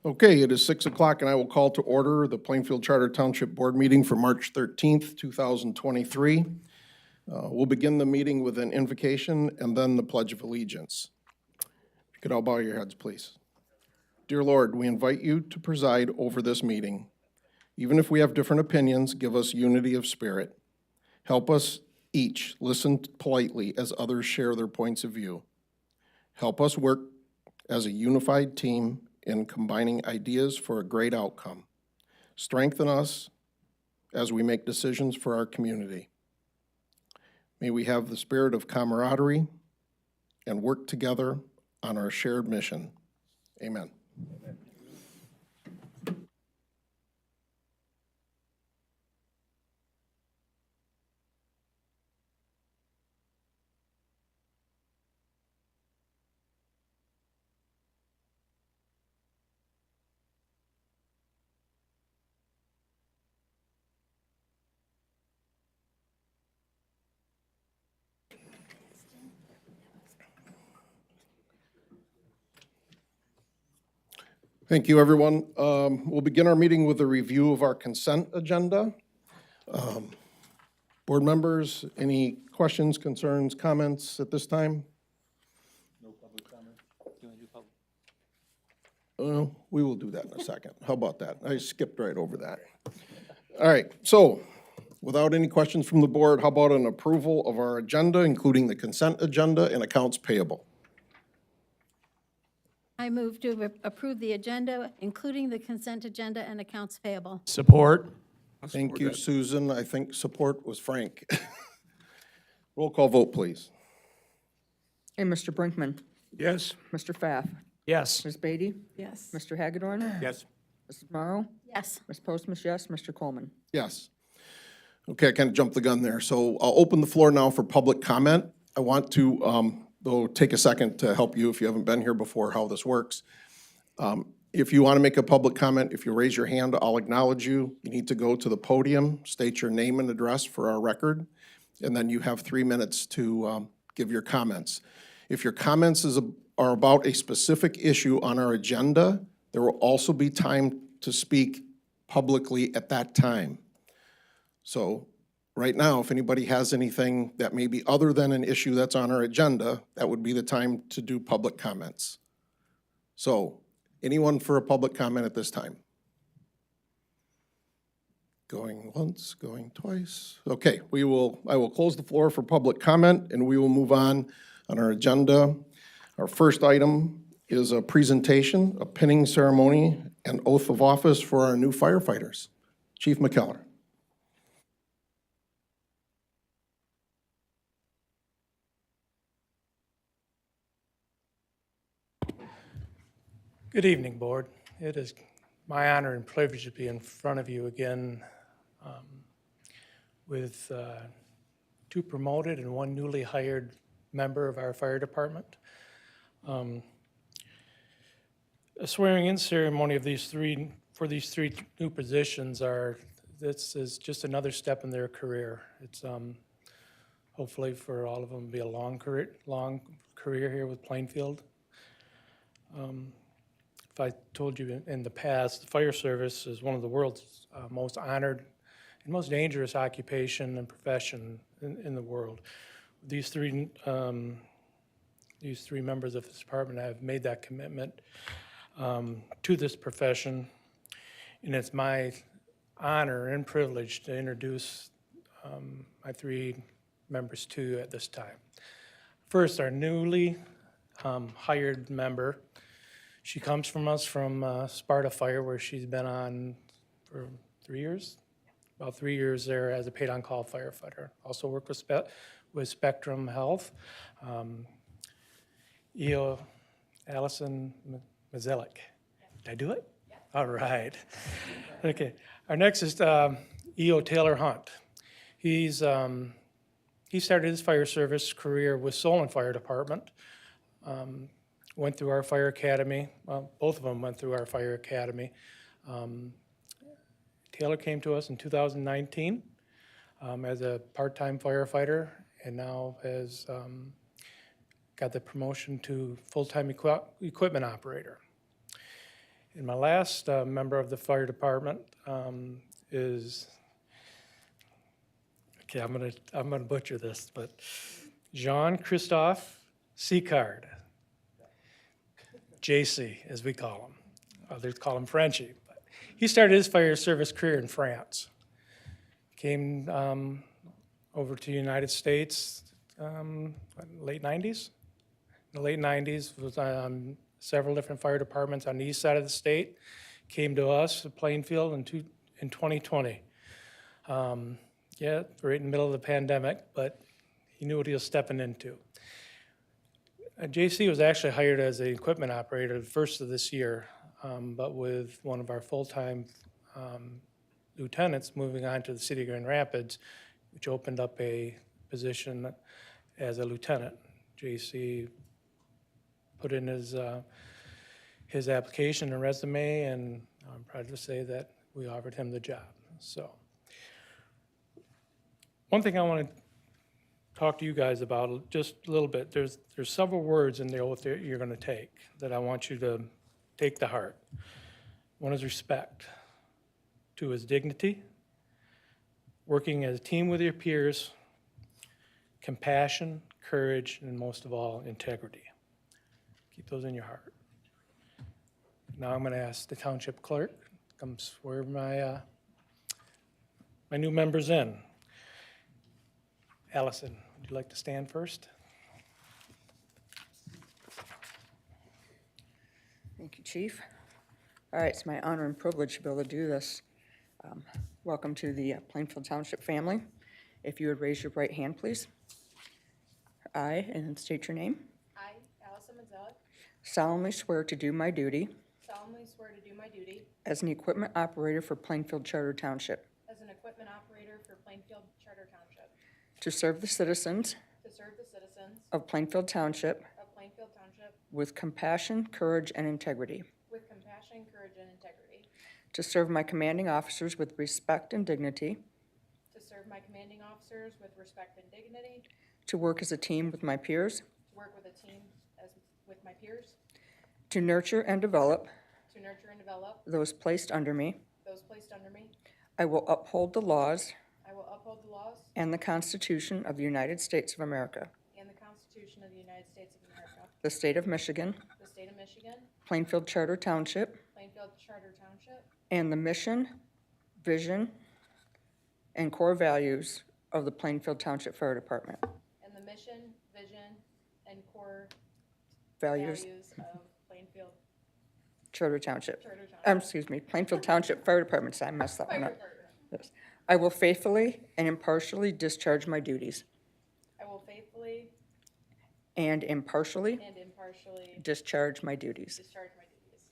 Okay, it is 6 o'clock and I will call to order the Plainfield Charter Township Board meeting for March 13th, 2023. We'll begin the meeting with an invocation and then the Pledge of Allegiance. If you could all bow your heads, please. Dear Lord, we invite you to preside over this meeting. Even if we have different opinions, give us unity of spirit. Help us each listen politely as others share their points of view. Help us work as a unified team in combining ideas for a great outcome. Strengthen us as we make decisions for our community. May we have the spirit of camaraderie and work together on our shared mission. Amen. Amen. Thank you, everyone. We'll begin our meeting with a review of our consent agenda. Board members, any questions, concerns, comments at this time? No public comment. Do you want to do public? We will do that in a second. How about that? I skipped right over that. All right, so without any questions from the board, how about an approval of our agenda, including the consent agenda and accounts payable? I move to approve the agenda, including the consent agenda and accounts payable. Support. Thank you, Susan. I think support was Frank. Roll call vote, please. And Mr. Brinkman. Yes. Mr. Pfaff. Yes. Ms. Beatty. Yes. Mr. Hagedorn. Yes. Mrs. Morrow. Yes. Ms. Postma, yes. Mr. Coleman. Yes. Okay, I kind of jumped the gun there. So I'll open the floor now for public comment. I want to, though, take a second to help you if you haven't been here before how this works. If you want to make a public comment, if you raise your hand, I'll acknowledge you. You need to go to the podium, state your name and address for our record, and then you have 3 minutes to give your comments. If your comments are about a specific issue on our agenda, there will also be time to speak publicly at that time. So right now, if anybody has anything that may be other than an issue that's on our agenda, that would be the time to do public comments. So anyone for a public comment at this time? Going once, going twice. Okay, I will close the floor for public comment and we will move on our agenda. Our first item is a presentation, a pinning ceremony, and oath of office for our new firefighters. Chief McKellar. Good evening, Board. It is my honor and privilege to be in front of you again with 2 promoted and 1 newly hired member of our fire department. A swearing-in ceremony of these 3 new positions this is just another step in their career. It's hopefully for all of them be a long career here with Plainfield. If I told you in the past, the fire service is one of the world's most honored and most dangerous occupation and profession in the world. These three members of this department have made that commitment to this profession, and it's my honor and privilege to introduce my 3 members to you at this time. First, our newly hired member. She comes from us from Sparta Fire, where she's been on for 3 years, about 3 years there as a paid-on-call firefighter. Also worked with Spectrum Health. EO Allison Mazelik. Did I do it? Yeah. All right. Okay. Our next is EO Taylor Hunt. He started his fire service career with Solon Fire Department. Went through our fire academy. Well, both of them went through our fire academy. Taylor came to us in 2019 as a part-time firefighter, and now has got the promotion to full-time equipment operator. And my last member of the fire department is, okay, I'm gonna butcher this, but Jean-Christophe Sicard, JC, as we call him. Others call him Frenchie. But he started his fire service career in France. Came over to the United States late 90s. In the late 90s, was on several different fire departments on the east side of the state. Came to us at Plainfield in 2020. Yeah, right in the middle of the pandemic, but he knew what he was stepping into. JC was actually hired as an equipment operator the first of this year, but with one of our full-time lieutenants moving on to the city of Grand Rapids, which opened up a position as a lieutenant. JC put in his application and resume, and I'm proud to say that we offered him the job. So, one thing I want to talk to you guys about just a little bit. There's several words in the oath that you're going to take that I want you to take to heart. One is respect. Two is dignity. Working as a team with your peers. Compassion, courage, and most of all, integrity. Keep those in your heart. Now I'm going to ask the township clerk to come swear my new members in. Allison, would you like to stand first? Thank you, Chief. All right, it's my honor and privilege to be able to do this. Welcome to the Plainfield Township family. If you would raise your right hand, please. I, and state your name, I, Allison Mazzella, solemnly swear to do my duty solemnly swear to do my duty as an equipment operator for Plainfield Charter Township, as an equipment operator for Plainfield Charter Township, to serve the citizens to serve the citizens of Plainfield Township of Plainfield Township with compassion, courage, and integrity, with compassion, courage, and integrity, to serve my commanding officers with respect and dignity, to serve my commanding officers with respect and dignity, to work as a team with my peers, to work with a team with my peers, to nurture and develop to nurture and develop those placed under me. those placed under me. I will uphold the laws I will uphold the laws and the Constitution of the United States of America, and the Constitution of the United States of America, the state of Michigan, the state of Michigan, Plainfield Charter Township, Plainfield Charter Township, and the mission, vision, and core values of the Plainfield Township Fire Department. and the mission, vision, and core Values, values of Plainfield Charter Township. Charter Township. Plainfield Township Fire Department, so I messed that one Fire up. Department. Yes. I will faithfully and impartially discharge my duties, I will faithfully and impartially and impartially discharge my duties discharge my duties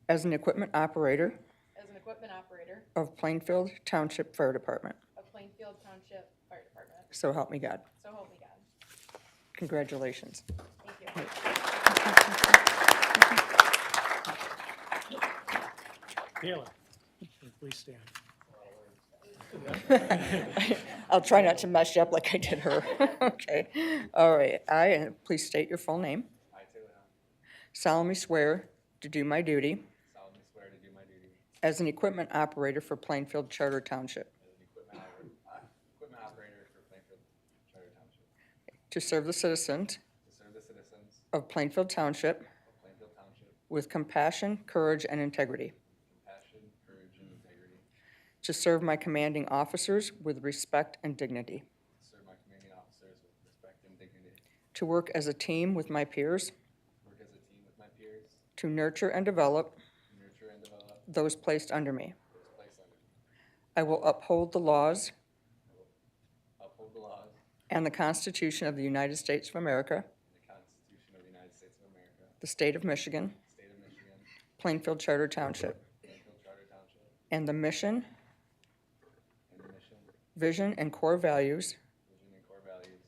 as an equipment operator as an equipment operator of Plainfield Township Fire Department. of Plainfield Township Fire Department. So help me God. So help me God. Congratulations. Thank you. Kayla, please stand. I'll try not to mess you up like I did her. Okay. All right. I, and please state your full name. I, Taylor Howe, Solemnly swear to do my duty solemnly swear to do my duty as an equipment operator for Plainfield Charter Township, as an equipment operator for Plainfield Charter Township, to serve the citizens to serve the citizens of Plainfield Township of Plainfield Township with compassion, courage, and integrity, with compassion, courage, and integrity, to serve my commanding officers with respect and dignity, to serve my commanding officers with respect and dignity, to work as a team with my peers, work as a team with my peers, to nurture and develop to nurture and develop those placed under me. those placed under me. I will uphold the laws Uphold the laws and the Constitution of the United States of America, and the Constitution of the United States of America, the state of Michigan, state of Michigan, Plainfield Charter Township, Plainfield Charter Township, and the mission, and the mission, vision, and core values vision, and core values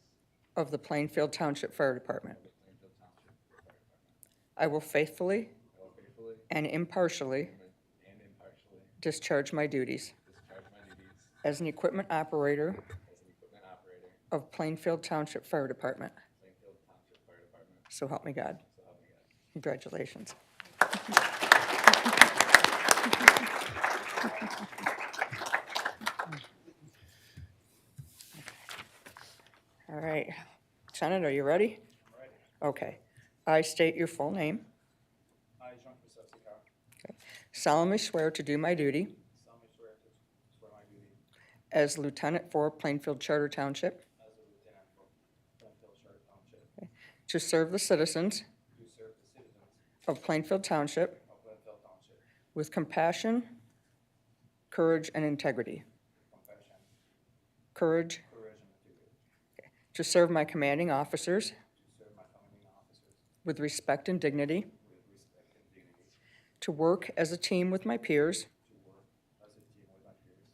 of the Plainfield Township Fire Department. of the Plainfield Township Fire Department. I will faithfully I will faithfully and impartially and impartially discharge my duties discharge my duties as an equipment operator as an equipment operator, of Plainfield Township Fire Department. Plainfield Township Fire Department. So help me God. So help me God. Congratulations. All right. Lieutenant, are you ready? I'm ready. Okay. I state your full name. I, Jean Christophe Sicard, Solemnly swear to do my duty solemnly swear to swear my duty as Lieutenant for Plainfield Charter Township as a lieutenant for Plainfield Charter Township to serve the citizens to serve the citizens of Plainfield Township of Plainfield Township with compassion, courage, and integrity. with compassion, Courage courage, and integrity, to serve my commanding officers to serve my commanding officers with respect and dignity, with respect and dignity, to work as a team with my peers, to work as a team with my peers,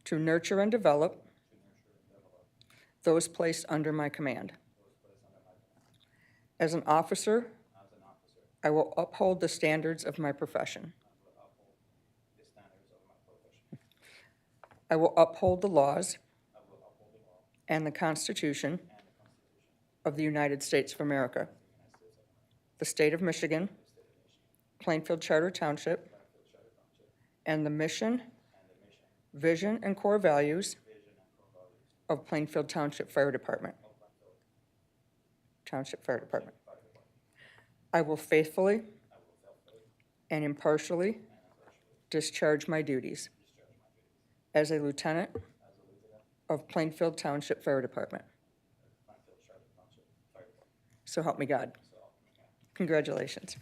to nurture and develop to nurture and develop those placed under my command. those placed under my command. As an officer, As an officer, I will uphold the standards of my profession. I will uphold the standards of my profession. I will uphold the laws I will uphold the law and the Constitution and the Constitution of the United States of America, of the United States of America, the state of Michigan, the state of Michigan, Plainfield Charter Township, Plainfield Charter Township, and the mission, and the mission, vision, and core values vision, and core values of Plainfield Township Fire Department. of Plainfield Township Fire Department. Fire Department. I will faithfully I will faithfully and impartially and impartially discharge my duties discharge my duties as a lieutenant as a lieutenant of Plainfield Township Fire Department. of Plainfield Charter Township Fire Department. So help me God. So help me God. Congratulations.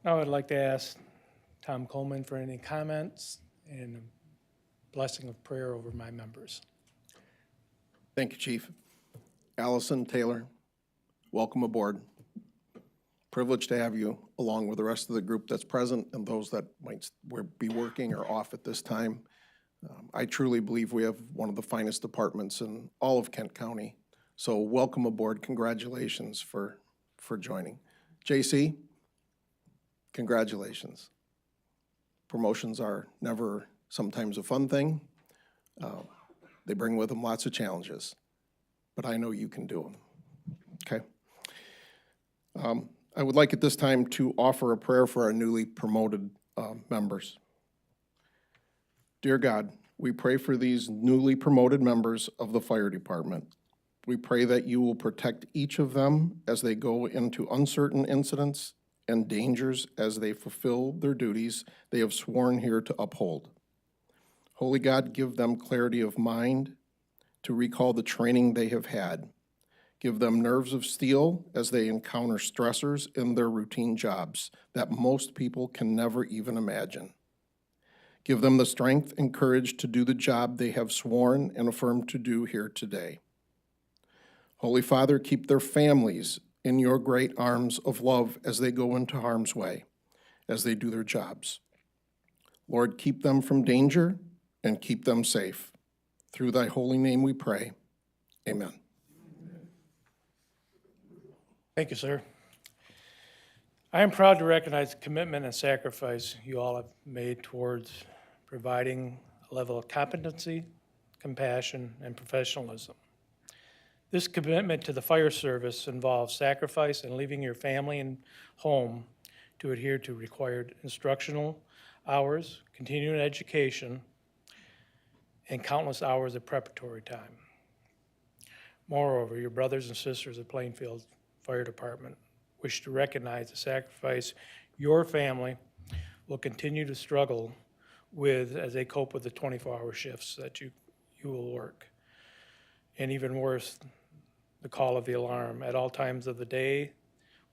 Now I'd like to ask Tom Coleman for any comments and a blessing of prayer over my members. Thank you, Chief. Allison Taylor, welcome aboard. Privileged to have you along with the rest of the group that's present and those that might be working or off at this time. I truly believe we have one of the finest departments in all of Kent County. So welcome aboard. Congratulations for joining. JC, congratulations. Promotions are never sometimes a fun thing. They bring with them lots of challenges, but I know you can do them, okay? I would like at this time to offer a prayer for our newly promoted members. Dear God, we pray for these newly promoted members of the fire department. We pray that you will protect each of them as they go into uncertain incidents and dangers as they fulfill their duties they have sworn here to uphold. Holy God, give them clarity of mind to recall the training they have had. Give them nerves of steel as they encounter stressors in their routine jobs that most people can never even imagine. Give them the strength and courage to do the job they have sworn and affirmed to do here today. Holy Father, keep their families in your great arms of love as they go into harm's way, as they do their jobs. Lord, keep them from danger and keep them safe. Through thy holy name we pray. Amen. Thank you, sir. I am proud to recognize the commitment and sacrifice you all have made towards providing a level of competency, compassion, and professionalism. This commitment to the fire service involves sacrifice and leaving your family and home to adhere to required instructional hours, continuing education, and countless hours of preparatory time. Moreover, your brothers and sisters at Plainfield Fire Department wish to recognize the sacrifice your family will continue to struggle with as they cope with the 24-hour shifts that you will work. And even worse, the call of the alarm at all times of the day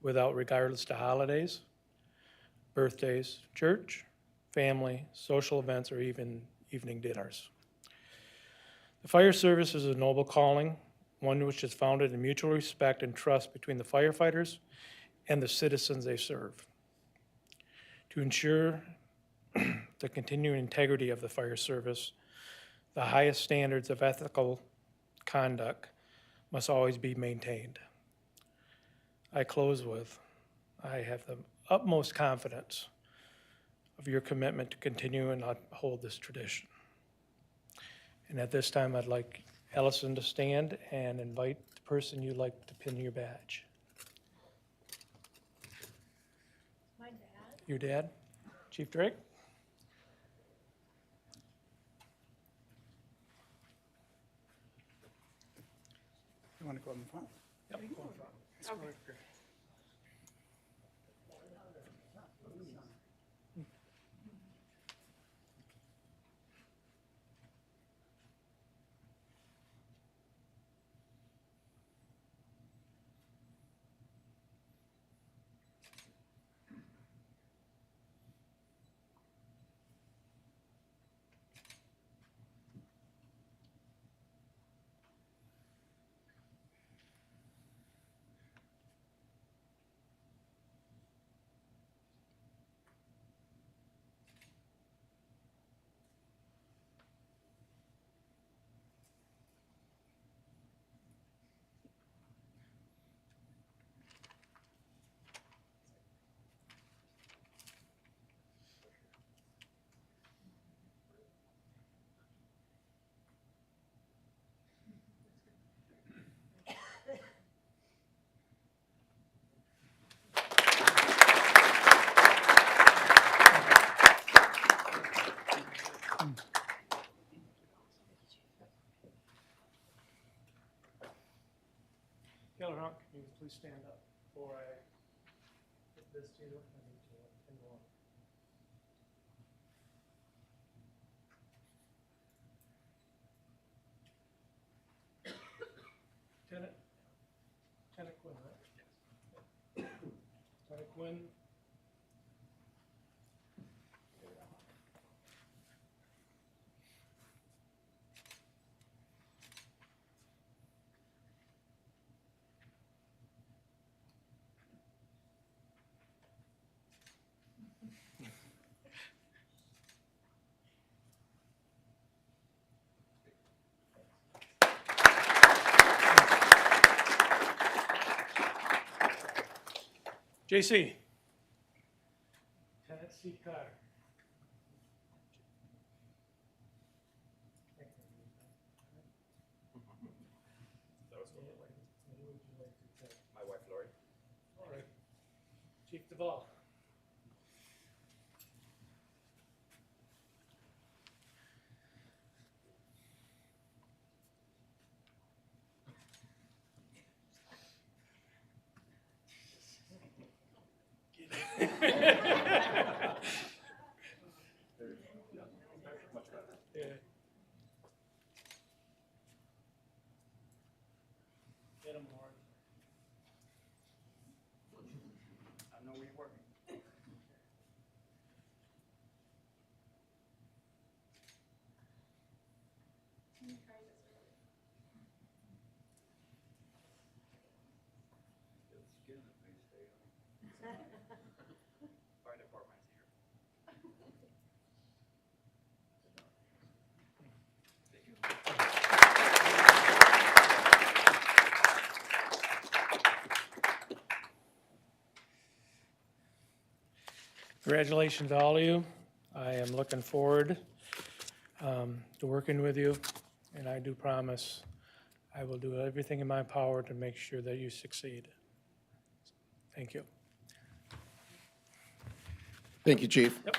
without regardless to holidays, birthdays, church, family, social events, or even evening dinners. The fire service is a noble calling, one which is founded in mutual respect and trust between the firefighters and the citizens they serve. To ensure the continuing integrity of the fire service, the highest standards of ethical conduct must always be maintained. I close with, I have the utmost confidence of your commitment to continue and uphold this tradition. And at this time, I'd like Ellison to stand and invite the person you'd like to pin your badge. My dad. Your dad, Chief Drake? You want to go in the front? Yep, go in front. Taylor Hunt, can you please stand up before I get this to you? I need to pin one. Lieutenant Quinn, right? Lieutenant Quinn. JC. Lieutenant C. Carter. My wife Lori. All right. Chief Duvall. Yeah. Get him, Lauren. I know where you're working. Fire department's here. Congratulations to all of you. I am looking forward to working with you, and I do promise I will do everything in my power to make sure that you succeed. Thank you. Thank you, Chief. Yep.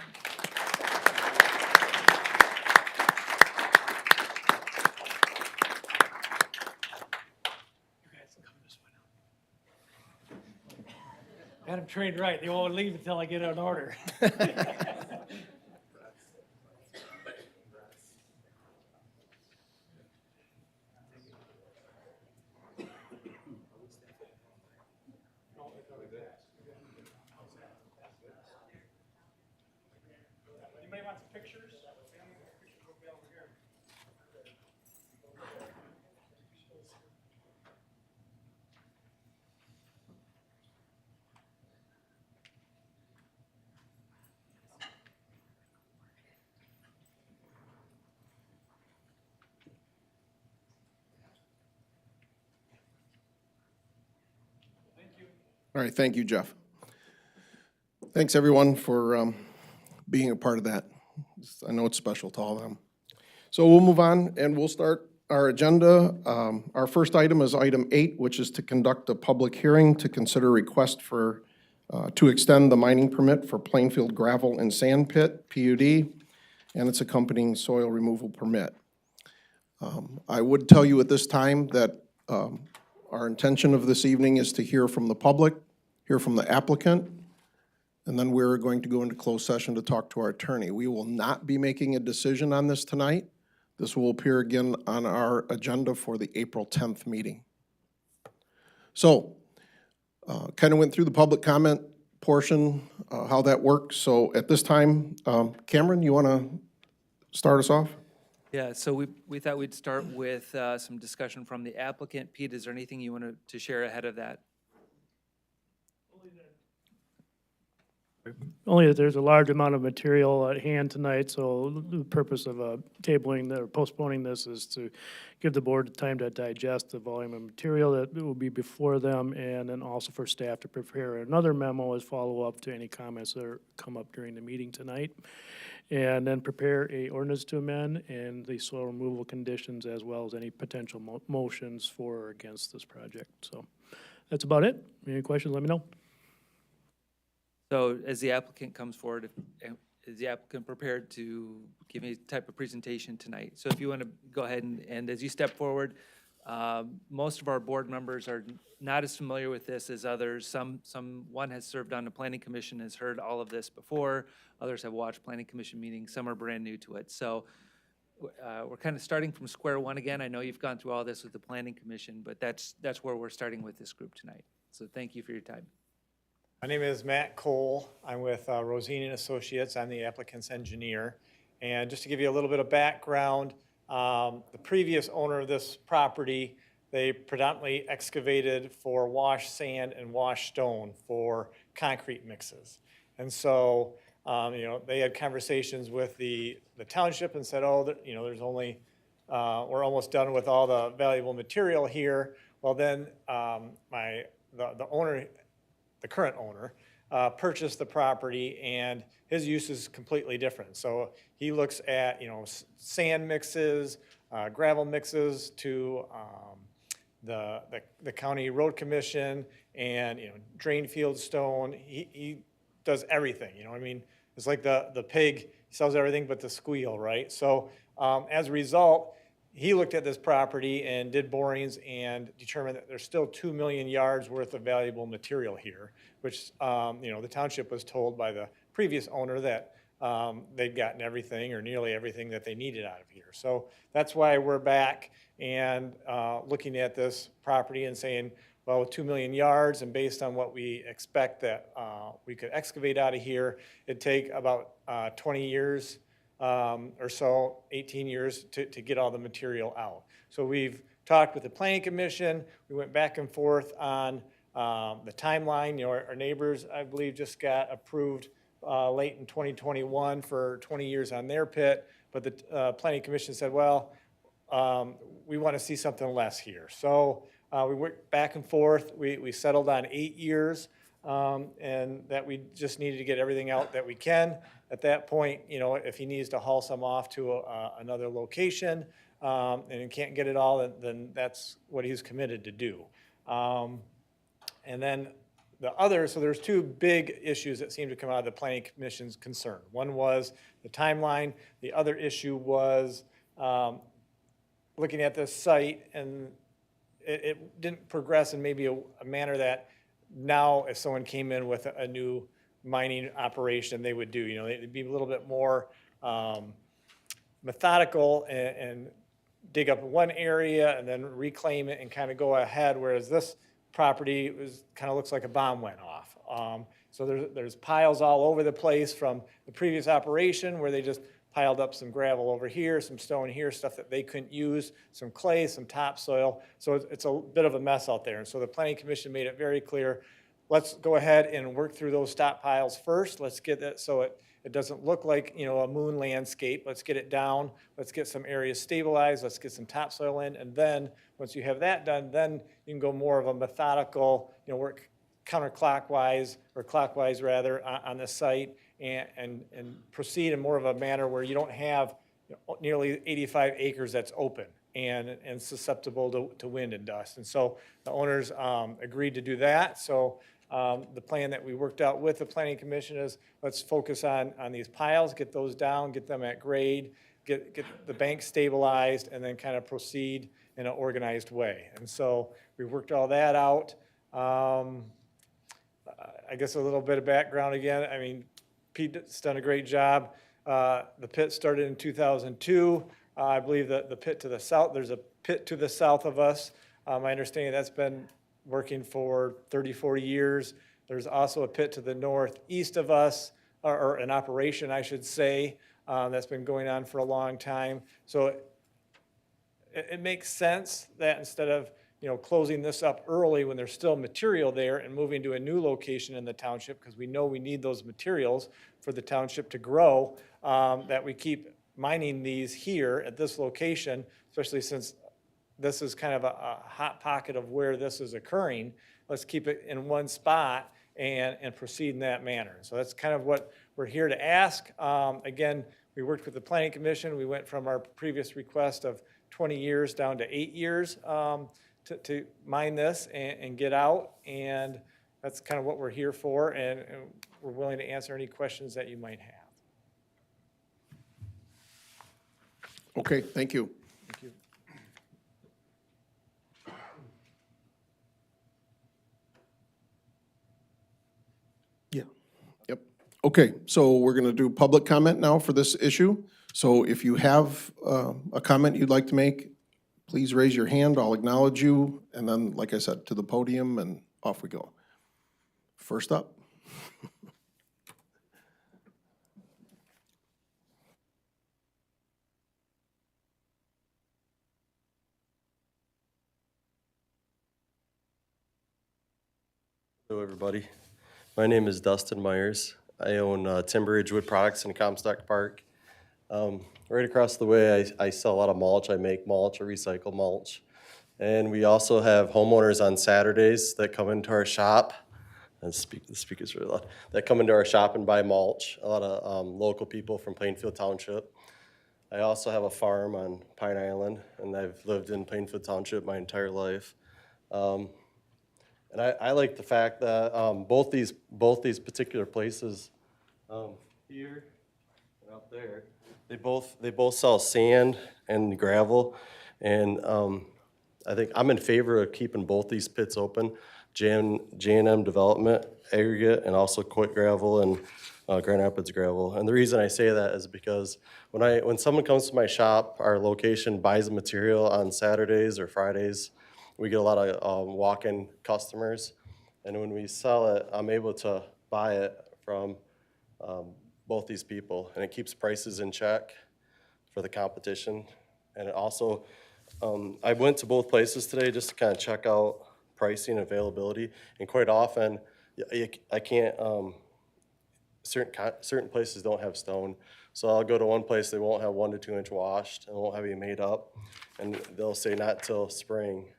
You guys come this way now. Got them trained right. They won't leave until I get an order. Anybody want some pictures? Pictures will be over here. All right, thank you, Jeff. Thanks, everyone, for being a part of that. I know it's special to all of them. So we'll move on and we'll start our agenda. Our first item is item 8, which is to conduct a public hearing to consider request for, to extend the mining permit for Plainfield Gravel and Sand Pit, PUD, and its accompanying soil removal permit. I would tell you at this time that our intention of this evening is to hear from the public, hear from the applicant, and then we're going to go into closed session to talk to our attorney. We will not be making a decision on this tonight. This will appear again on our agenda for the April 10th meeting. So, kind of went through the public comment portion, how that works. So at this time, Cameron, you want to start us off? Yeah, so we thought we'd start with some discussion from the applicant. Pete, is there anything you wanted to share ahead of that? Only that there's a large amount of material at hand tonight, so the purpose of tabling or postponing this is to give the board time to digest the volume of material that will be before them, and then also for staff to prepare another memo as follow-up to any comments that come up during the meeting tonight. And then prepare a ordinance to amend and the soil removal conditions, as well as any potential motions for or against this project. So that's about it. Any questions, let me know. So as the applicant comes forward, is the applicant prepared to give any type of presentation tonight? So if you want to go ahead and as you step forward, most of our board members are not as familiar with this as others. One has served on the planning commission, has heard all of this before. Others have watched planning commission meetings. Some are brand new to it. So we're kind of starting from square one again. I know you've gone through all this with the planning commission, but that's where we're starting with this group tonight. So thank you for your time. My name is Matt Cole. I'm with Rosine and Associates. I'm the applicant's engineer. And just to give you a little bit of background, the previous owner of this property, they predominantly excavated for wash sand and wash stone for concrete mixes. And so, they had conversations with the township and said, oh, there's only, we're almost done with all the valuable material here. Well, then the owner, the current owner, purchased the property, and his use is completely different. So he looks at, sand mixes, gravel mixes to the county road commission, and, drain field stone. He does everything, it's like the pig, he sells everything but the squeal, right? So as a result, he looked at this property and did borings and determined that there's still 2 million yards worth of valuable material here, which, the township was told by the previous owner that they'd gotten everything or nearly everything that they needed out of here. So that's why we're back and looking at this property and saying, well, with 2 million yards and based on what we expect that we could excavate out of here, it'd take about 20 years or so, 18 years to get all the material out. So we've talked with the planning commission. We went back and forth on the timeline. Our neighbors, I believe, just got approved late in 2021 for 20 years on their pit. But the planning commission said, well, we want to see something less here. So we went back and forth. We settled on 8 years. And that we just needed to get everything out that we can. At that point, if he needs to haul some off to another location and he can't get it all, then that's what he's committed to do. And then so there's two big issues that seem to come out of the planning commission's concern. One was the timeline. The other issue was looking at this site, and it didn't progress in maybe a manner that now if someone came in with a new mining operation, they would do. They'd be a little bit more methodical and dig up one area and then reclaim it and kind of go ahead, whereas this property kind of looks like a bomb went off. So there's piles all over the place from the previous operation where they just piled up some gravel over here, some stone here, stuff that they couldn't use, some clay, some topsoil. So it's a bit of a mess out there. And so the Planning Commission made it very clear, let's go ahead and work through those stockpiles first. Let's get that so it doesn't look like, a moon landscape. Let's get it down. Let's get some areas stabilized. Let's get some topsoil in. And then once you have that done, then you can go more of a methodical, work counterclockwise or clockwise rather on the site and proceed in more of a manner where you don't have nearly 85 acres that's open and susceptible to wind and dust. And so the owners agreed to do that. So the plan that we worked out with the Planning Commission is let's focus on these piles, get those down, get them at grade, get the bank stabilized, and then kind of proceed in an organized way. And so we worked all that out. I guess a little bit of background again. I mean, Pete's done a great job. The pit started in 2002. I believe that the pit to the south, there's a pit to the south of us. My understanding that's been working for 30, 40 years. There's also a pit to the northeast of us, or an operation, I should say, that's been going on for a long time. So it makes sense that instead of closing this up early when there's still material there and moving to a new location in the township, because we know we need those materials for the township to grow, that we keep mining these here at this location, especially since this is kind of a hot pocket of where this is occurring. Let's keep it in one spot and proceed in that manner. So that's kind of what we're here to ask. Again, we worked with the Planning Commission. We went from our previous request of 20 years down to 8 years to mine this and get out. And that's kind of what we're here for. And we're willing to answer any questions that you might have. Okay, thank you. Thank you. Yeah. Yep. Okay, so we're going to do public comment now for this issue. So if you have a comment you'd like to make, please raise your hand. I'll acknowledge you. And then, like I said, to the podium and off we go. First up. Hello, everybody. My name is Dustin Myers. I own Timber Wood Products in Comstock Park. Right across the way, I sell a lot of mulch. I make mulch, I recycle mulch. And we also have homeowners on Saturdays that come into our shop. And the speaker's really loud. That come into our shop and buy mulch. A lot of local people from Plainfield Township. I also have a farm on Pine Island, and I've lived in Plainfield Township my entire life. And I like the fact that both these particular places, here and up there, they both sell sand and gravel, and I think I'm in favor of keeping both these pits open, J&M Development Aggregate, and also Coit Gravel and Grand Rapids Gravel. And the reason I say that is because when someone comes to my shop, our location buys the material on Saturdays or Fridays. We get a lot of walk-in customers, and when we sell it, I'm able to buy it from both these people, and it keeps prices in check for the competition. And it also, I went to both places today just to kind of check out pricing and availability, and quite often, I can't, certain places don't have stone, so I'll go to one place, they won't have 1 to 2 inch washed, and won't have any made up, and they'll say not till spring.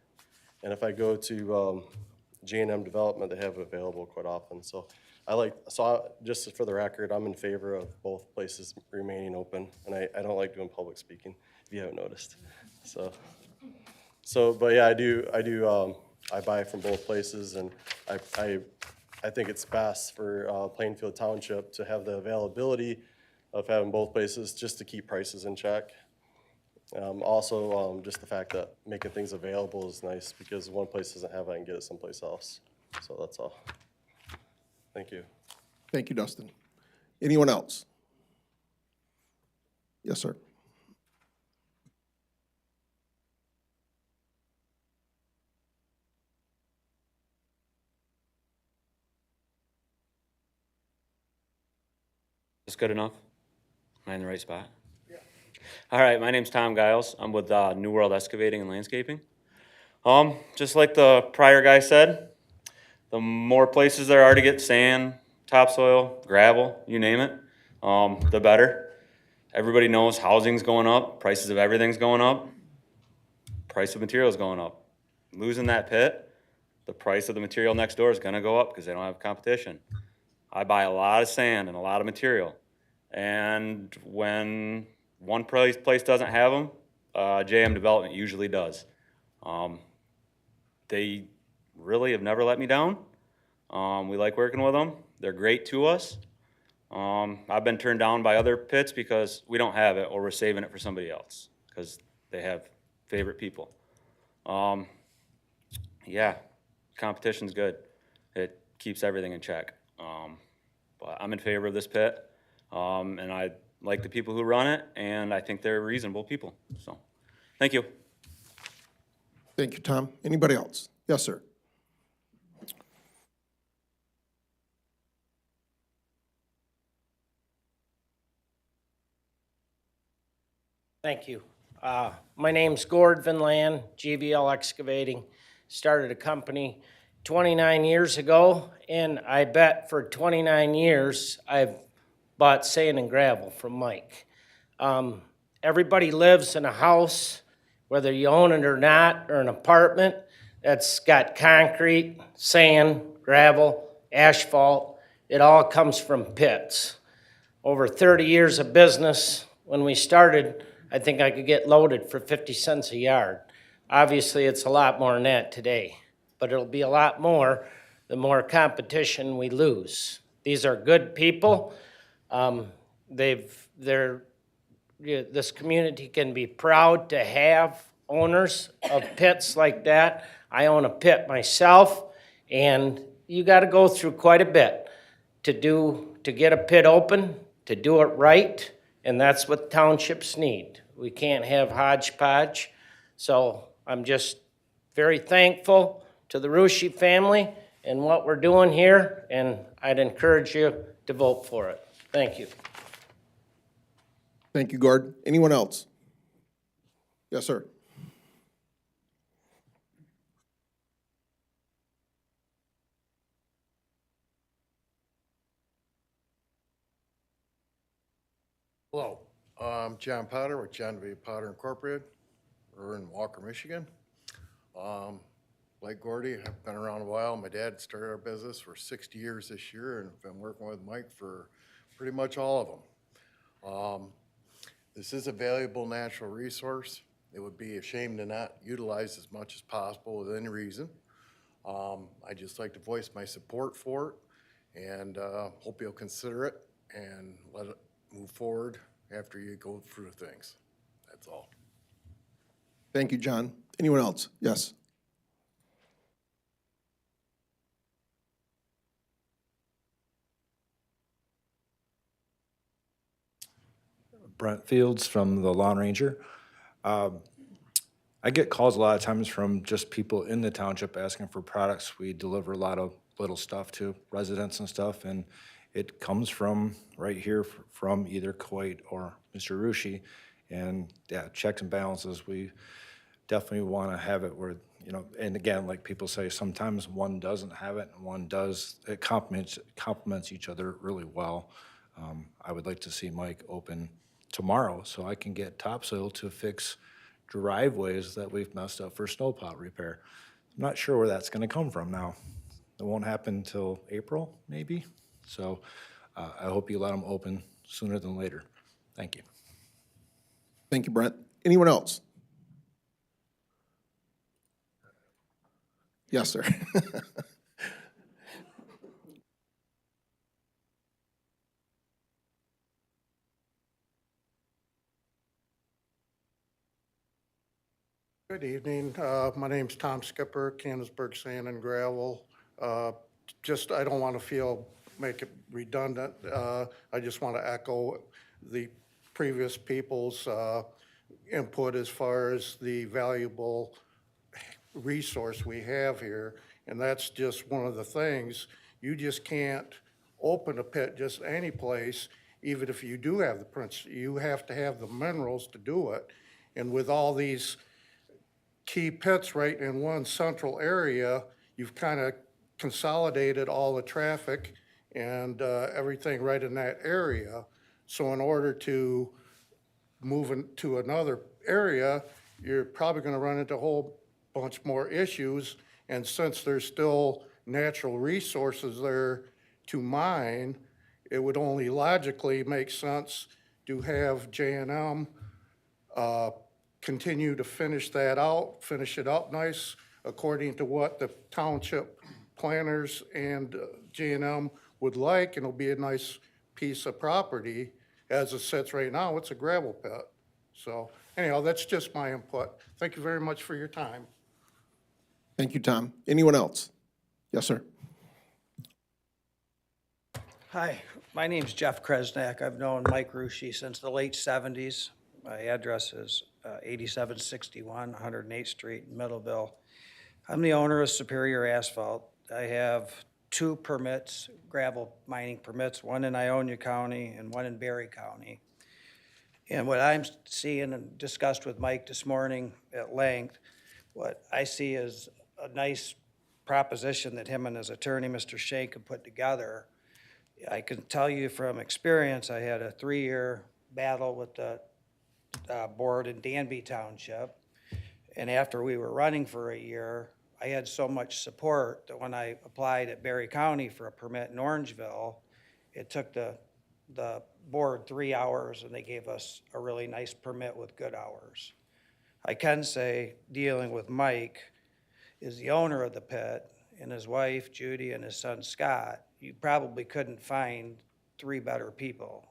And if I go to J&M Development, they have it available quite often. So just for the record, I'm in favor of both places remaining open. And I don't like doing public speaking, if you haven't noticed. But yeah, I buy from both places, and I think it's best for Plainfield Township to have the availability of having both places just to keep prices in check. Also, just the fact that making things available is nice, because one place doesn't have it, I can get it someplace else. So that's all. Thank you. Thank you, Dustin. Anyone else? Yes, sir. Is this good enough? Am I in the right spot? Yeah. All right, my name's Tom Giles. I'm with New World Excavating and Landscaping. Just like the prior guy said, the more places there are to get sand, topsoil, gravel, you name it, the better. Everybody knows housing's going up, prices of everything's going up, price of material's going up. Losing that pit, the price of the material next door is gonna go up because they don't have competition. I buy a lot of sand and a lot of material. And when one place doesn't have them, JM Development usually does. They really have never let me down. We like working with them. They're great to us. I've been turned down by other pits because we don't have it or we're saving it for somebody else because they have favorite people. Yeah, competition's good. It keeps everything in check. But I'm in favor of this pit, and I like the people who run it, and I think they're reasonable people. So, thank you. Thank you, Tom. Anybody else? Yes, sir. Thank you. My name's Gord Van Lan, GVL Excavating. Started a company 29 years ago, and I bet for 29 years I've bought sand and gravel from Mike. Everybody lives in a house, whether you own it or not, or an apartment that's got concrete, sand, gravel, asphalt. It all comes from pits. Over 30 years of business, when we started, I think I could get loaded for 50 cents a yard. Obviously, it's a lot more than that today, but it'll be a lot more the more competition we lose. These are good people. This community can be proud to have owners of pits like that. I own a pit myself, and you got to go through quite a bit to get a pit open, to do it right, and that's what townships need. We can't have hodgepodge. So I'm just very thankful to the Rushi family and what we're doing here, and I'd encourage you to vote for it. Thank you. Thank you, Gord. Anyone else? Yes, sir. Hello, I'm John Potter with John V. Potter Incorporated. We're in Walker, Michigan. Like Gordy, I've been around a while. My dad started our business for 60 years this year, and I've been working with Mike for pretty much all of them. This is a valuable natural resource. It would be a shame to not utilize as much as possible within reason. I'd just like to voice my support for it, and hope you'll consider it and let it move forward after you go through things. That's all. Thank you, John. Anyone else? Yes. Brent Fields from the Lawn Ranger. I get calls a lot of times from just people in the township asking for products. We deliver a lot of little stuff to residents and stuff, and it comes from right here from either Kuwait or Mr. Rushi. And yeah, checks and balances, we definitely want to have it where, you know, and again, like people say, sometimes one doesn't have it and one does. It complements each other really well. I would like to see Mike open tomorrow so I can get topsoil to fix driveways that we've messed up for snowplow repair. I'm not sure where that's going to come from now. It won't happen until April, maybe. So I hope you let them open sooner than later. Thank you. Thank you, Brent. Anyone else? Yes, sir. Good evening. My name's Tom Skipper, Canonsburg Sand and Gravel. I don't want to make it redundant. I just want to echo the previous people's input as far as the valuable resource we have here. And that's just one of the things. You just can't open a pit just any place, even if you do have the principle. You have to have the minerals to do it. And with all these key pits right in one central area, you've kind of consolidated all the traffic and everything right in that area. So in order to move into another area, you're probably going to run into a whole bunch more issues. And since there's still natural resources there to mine, it would only logically make sense do have J&M continue to finish that out, finish it up nice, according to what the township planners and J&M would like, and it'll be a nice piece of property. As it sits right now, it's a gravel pit. So anyhow, that's just my input. Thank you very much for your time. Thank you, Tom. Anyone else? Yes, sir. Hi, my name's Jeff Kresnak. I've known Mike Rushi since the late 70s. My address is 8761 108th Street in Middleville. I'm the owner of Superior Asphalt. I have 2 permits, gravel mining permits, one in Ionia County and one in Berry County. And what I'm seeing and discussed with Mike this morning at length, what I see is a nice proposition that him and his attorney, Mr. Shank, have put together. I can tell you from experience, I had a 3-year battle with the board in Danby Township. And after we were running for a year, I had so much support that when I applied at Berry County for a permit in Orangeville, it took the board 3 hours and they gave us a really nice permit with good hours. I can say, dealing with Mike, is the owner of the pit, and his wife, Judy, and his son, Scott, you probably couldn't find 3 better people.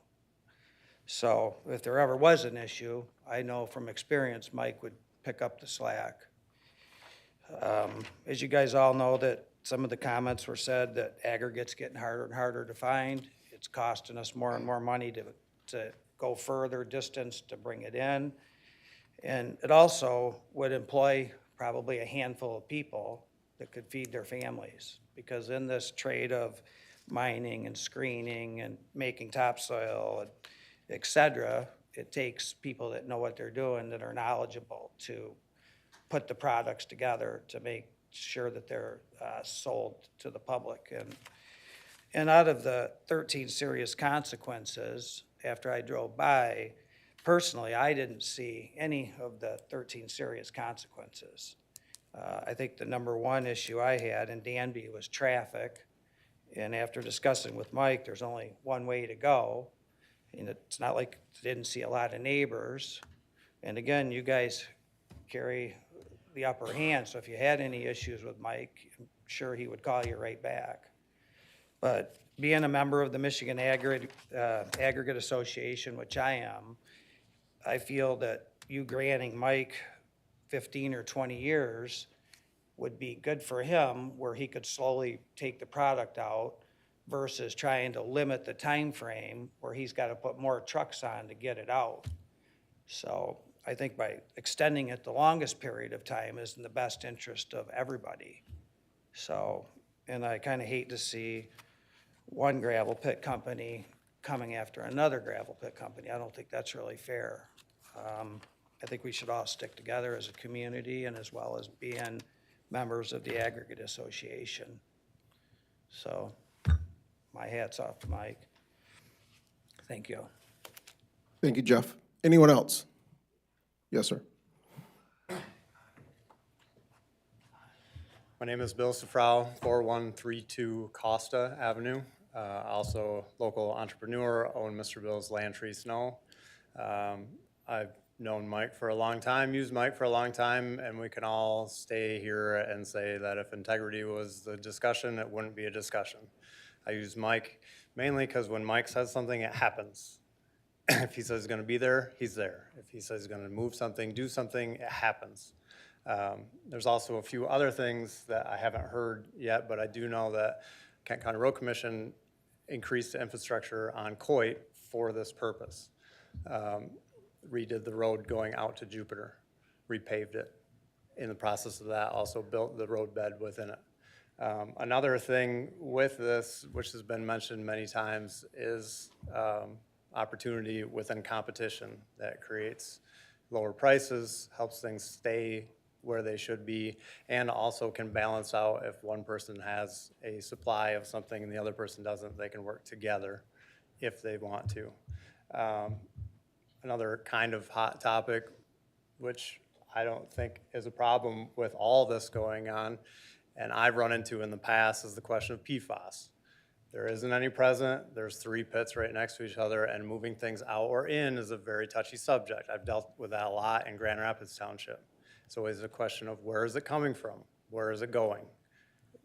So if there ever was an issue, I know from experience Mike would pick up the slack. As you guys all know, that some of the comments were said that aggregate's getting harder and harder to find. It's costing us more and more money to go further distance to bring it in. And it also would employ probably a handful of people that could feed their families. Because in this trade of mining and screening and making topsoil, and et cetera, it takes people that know what they're doing, that are knowledgeable, to put the products together to make sure that they're sold to the public. And out of the 13 serious consequences, after I drove by, personally, I didn't see any of the 13 serious consequences. I think the number one issue I had in Danby was traffic. And after discussing with Mike, there's only one way to go. And it's not like I didn't see a lot of neighbors. And again, you guys carry the upper hand, so if you had any issues with Mike, I'm sure he would call you right back. But being a member of the Michigan Aggregate Association, which I am, I feel that you granting Mike 15 or 20 years would be good for him, where he could slowly take the product out versus trying to limit the time frame where he's got to put more trucks on to get it out. So I think by extending it the longest period of time is in the best interest of everybody. So, and I kind of hate to see one gravel pit company coming after another gravel pit company. I don't think that's really fair. I think we should all stick together as a community and as well as being members of the Aggregate Association. So my hat's off to Mike. Thank you. Thank you, Jeff. Anyone else? Yes, sir. My name is Bill Safrau, 4132 Costa Avenue. Also local entrepreneur, own Mr. Bill's Land Tree Snow. I've known Mike for a long time, used Mike for a long time, and we can all stay here and say that if integrity was the discussion, it wouldn't be a discussion. I use Mike mainly because when Mike says something, it happens. If he says he's gonna be there, he's there. If he says he's gonna move something, do something, it happens. There's also a few other things that I haven't heard yet, but I do know that Kent County Road Commission increased the infrastructure on Coit for this purpose. Redid the road going out to Jupiter, repaved it. In the process of that, also built the road bed within it. Another thing with this, which has been mentioned many times, is opportunity within competition that creates lower prices, helps things stay where they should be, and also can balance out if one person has a supply of something and the other person doesn't, they can work together if they want to. Another kind of hot topic, which I don't think is a problem with all this going on, and I've run into in the past, is the question of PFAS. There isn't any present. There's 3 pits right next to each other, and moving things out or in is a very touchy subject. I've dealt with that a lot in Grand Rapids Township. It's always a question of where is it coming from? Where is it going?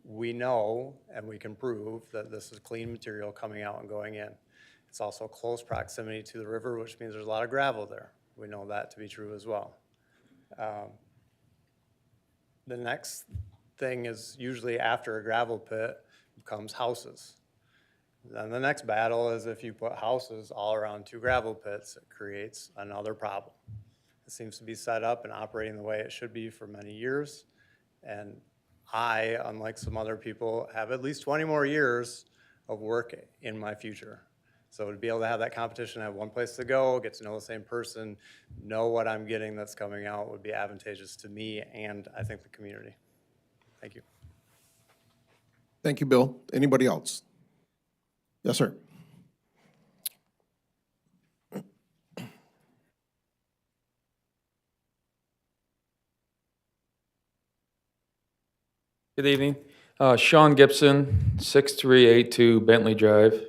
We know and we can prove that this is clean material coming out and going in. It's also close proximity to the river, which means there's a lot of gravel there. We know that to be true as well. The next thing is usually after a gravel pit comes houses. Then the next battle is if you put houses all around 2 gravel pits, it creates another problem. It seems to be set up and operating the way it should be for many years. And I, unlike some other people, have at least 20 more years of work in my future. So to be able to have that competition, have one place to go, get to know the same person, know what I'm getting that's coming out would be advantageous to me and I think the community. Thank you. Thank you, Bill. Anybody else? Yes, sir. Good evening. Sean Gibson, 6382 Bentley Drive.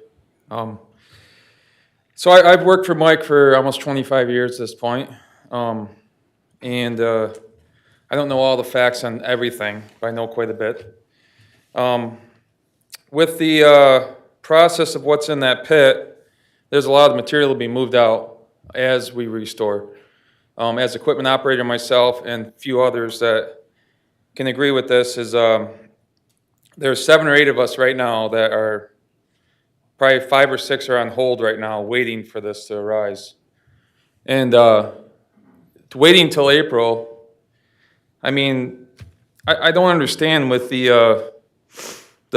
So I've worked for Mike for almost 25 years at this point. And I don't know all the facts on everything, but I know quite a bit. With the process of what's in that pit, there's a lot of material to be moved out as we restore. As equipment operator myself and a few others that can agree with this is there's 7 or 8 of us right now that are probably 5 or 6 are on hold right now waiting for this to arise. And waiting till April, I mean, I don't understand with the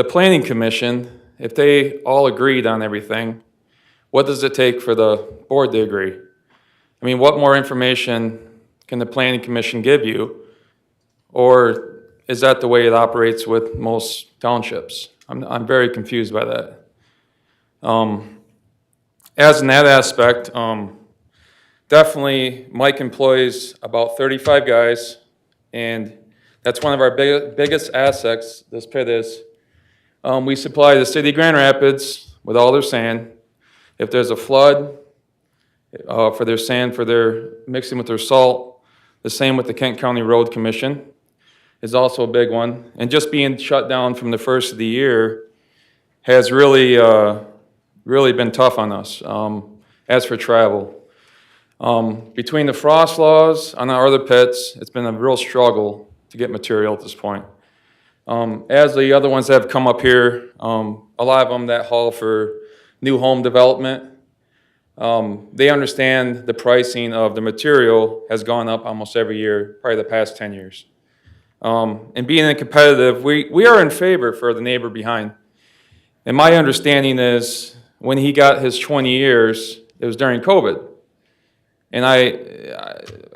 planning commission, if they all agreed on everything, what does it take for the board to agree? I mean, what more information can the planning commission give you? Or is that the way it operates with most townships? I'm very confused by that. As in that aspect, definitely Mike employs about 35 guys, and that's one of our biggest assets, this pit is. We supply the city of Grand Rapids with all their sand. If there's a flood, for their sand, for their mixing with their salt, the same with the Kent County Road Commission is also a big one. And just being shut down from the first of the year has really, really been tough on us. As for travel, between the frost laws on our other pits, it's been a real struggle to get material at this point. As the other ones that have come up here, a lot of them that haul for new home development, they understand the pricing of the material has gone up almost every year, probably the past 10 years. And being competitive, we are in favor for the neighbor behind. And my understanding is when he got his 20 years, it was during COVID. And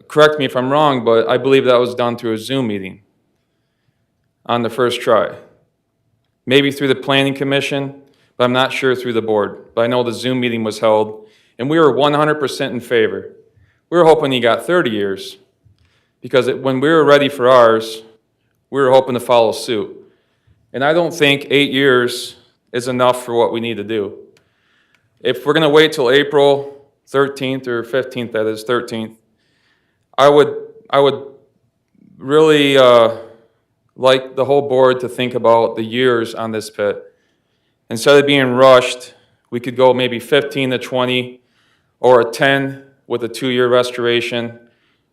correct me if I'm wrong, but I believe that was done through a Zoom meeting on the first try. Maybe through the planning commission, but I'm not sure through the board. But I know the Zoom meeting was held, and we were 100% in favor. We were hoping he got 30 years, because when we were ready for ours, we were hoping to follow suit. And I don't think 8 years is enough for what we need to do. If we're gonna wait till April 13th or 15th, that is 13th, I would really like the whole board to think about the years on this pit. Instead of being rushed, we could go maybe 15 to 20 or a 10 with a 2-year restoration.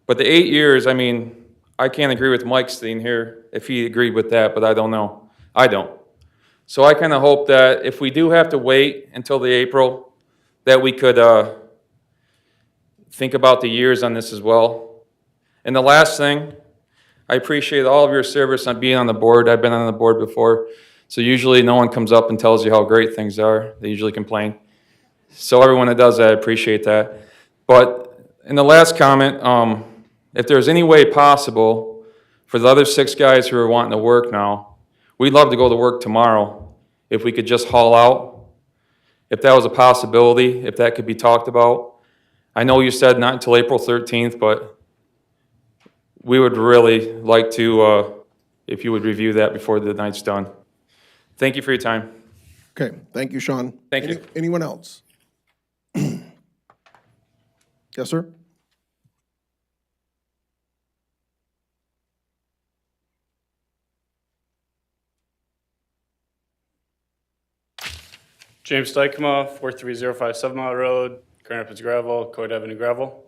But the 8 years, I mean, I can't agree with Mike sitting here if he agreed with that, but I don't know. I don't. So I kind of hope that if we do have to wait until the April, that we could think about the years on this as well. And the last thing, I appreciate all of your service on being on the board. I've been on the board before, so usually no one comes up and tells you how great things are. They usually complain. So everyone that does that, I appreciate that. But in the last comment, if there's any way possible for the other 6 guys who are wanting to work now, we'd love to go to work tomorrow if we could just haul out. If that was a possibility, if that could be talked about. I know you said not until April 13th, but we would really like to, if you would review that before the night's done. Thank you for your time. Okay, thank you, Sean. Thank you. Anyone else? Yes, sir? James Dykema, 43057 7 Mile Road, Grand Rapids Gravel, Coit Avenue Gravel.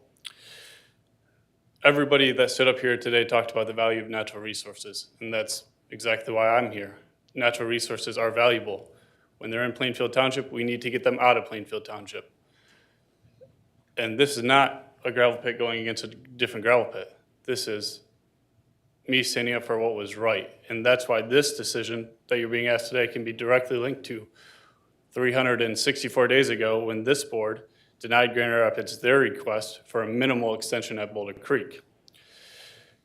Everybody that stood up here today talked about the value of natural resources, and that's exactly why I'm here. Natural resources are valuable. When they're in Plainfield Township, we need to get them out of Plainfield Township. And this is not a gravel pit going against a different gravel pit. This is me standing up for what was right. And that's why this decision that you're being asked today can be directly linked to 364 days ago when this board denied Grand Rapids their request for a minimal extension at Boulder Creek.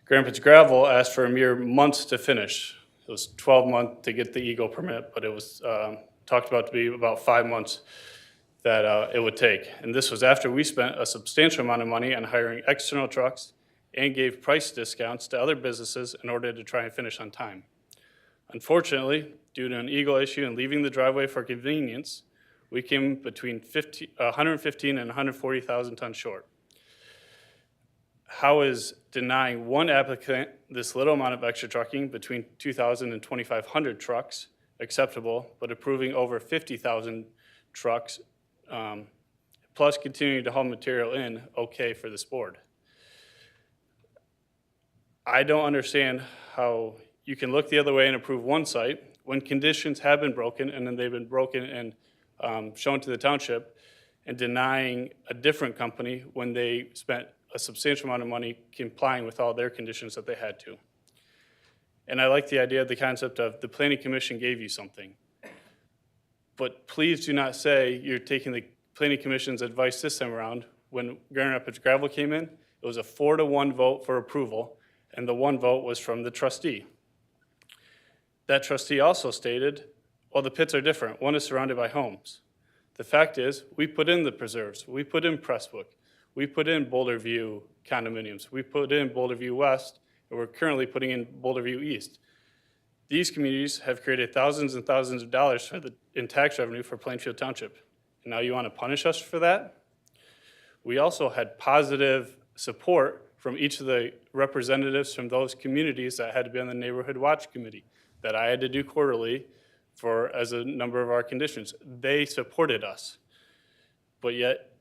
Grand Rapids Gravel asked for a mere months to finish. It was 12 months to get the Eagle permit, but it was talked about to be about 5 months that it would take. And this was after we spent a substantial amount of money on hiring external trucks and gave price discounts to other businesses in order to try and finish on time. Unfortunately, due to an Eagle issue and leaving the driveway for convenience, we came between 115 and 140,000 tons short. How is denying one applicant this little amount of extra trucking between 2,000 and 2,500 trucks acceptable, but approving over 50,000 trucks, plus continuing to haul material in, okay for this board? I don't understand how you can look the other way and approve one site when conditions have been broken and then they've been broken and shown to the township, and denying a different company when they spent a substantial amount of money complying with all their conditions that they had to. And I like the idea of the concept of the planning commission gave you something. But please do not say you're taking the planning commission's advice this time around. When Grand Rapids Gravel came in, it was a 4-to-1 vote for approval, and the one vote was from the trustee. That trustee also stated, well, the pits are different. One is surrounded by homes. The fact is, we put in the preserves, we put in Pressbook, we put in Boulder View condominiums, we put in Boulder View West, and we're currently putting in Boulder View East. These communities have created thousands and thousands of dollars in tax revenue for Plainfield Township. And now you want to punish us for that? We also had positive support from each of the representatives from those communities that had to be on the Neighborhood Watch Committee that I had to do quarterly as a number of our conditions. They supported us, but yet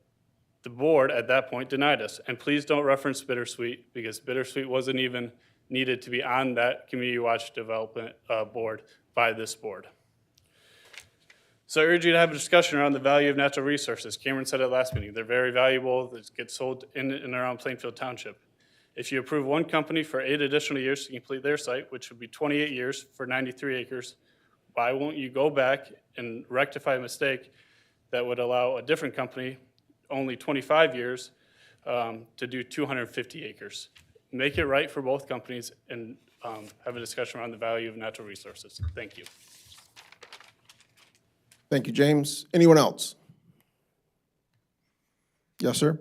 the board at that point denied us. And please don't reference Bittersweet, because Bittersweet wasn't even needed to be on that Community Watch Development board by this board. So I urge you to have a discussion around the value of natural resources. Cameron said at last meeting, they're very valuable, they get sold in and around Plainfield Township. If you approve one company for 8 additional years to complete their site, which would be 28 years for 93 acres, why won't you go back and rectify a mistake that would allow a different company only 25 years to do 250 acres? Make it right for both companies and have a discussion around the value of natural resources. Thank you. Thank you, James. Anyone else? Yes, sir?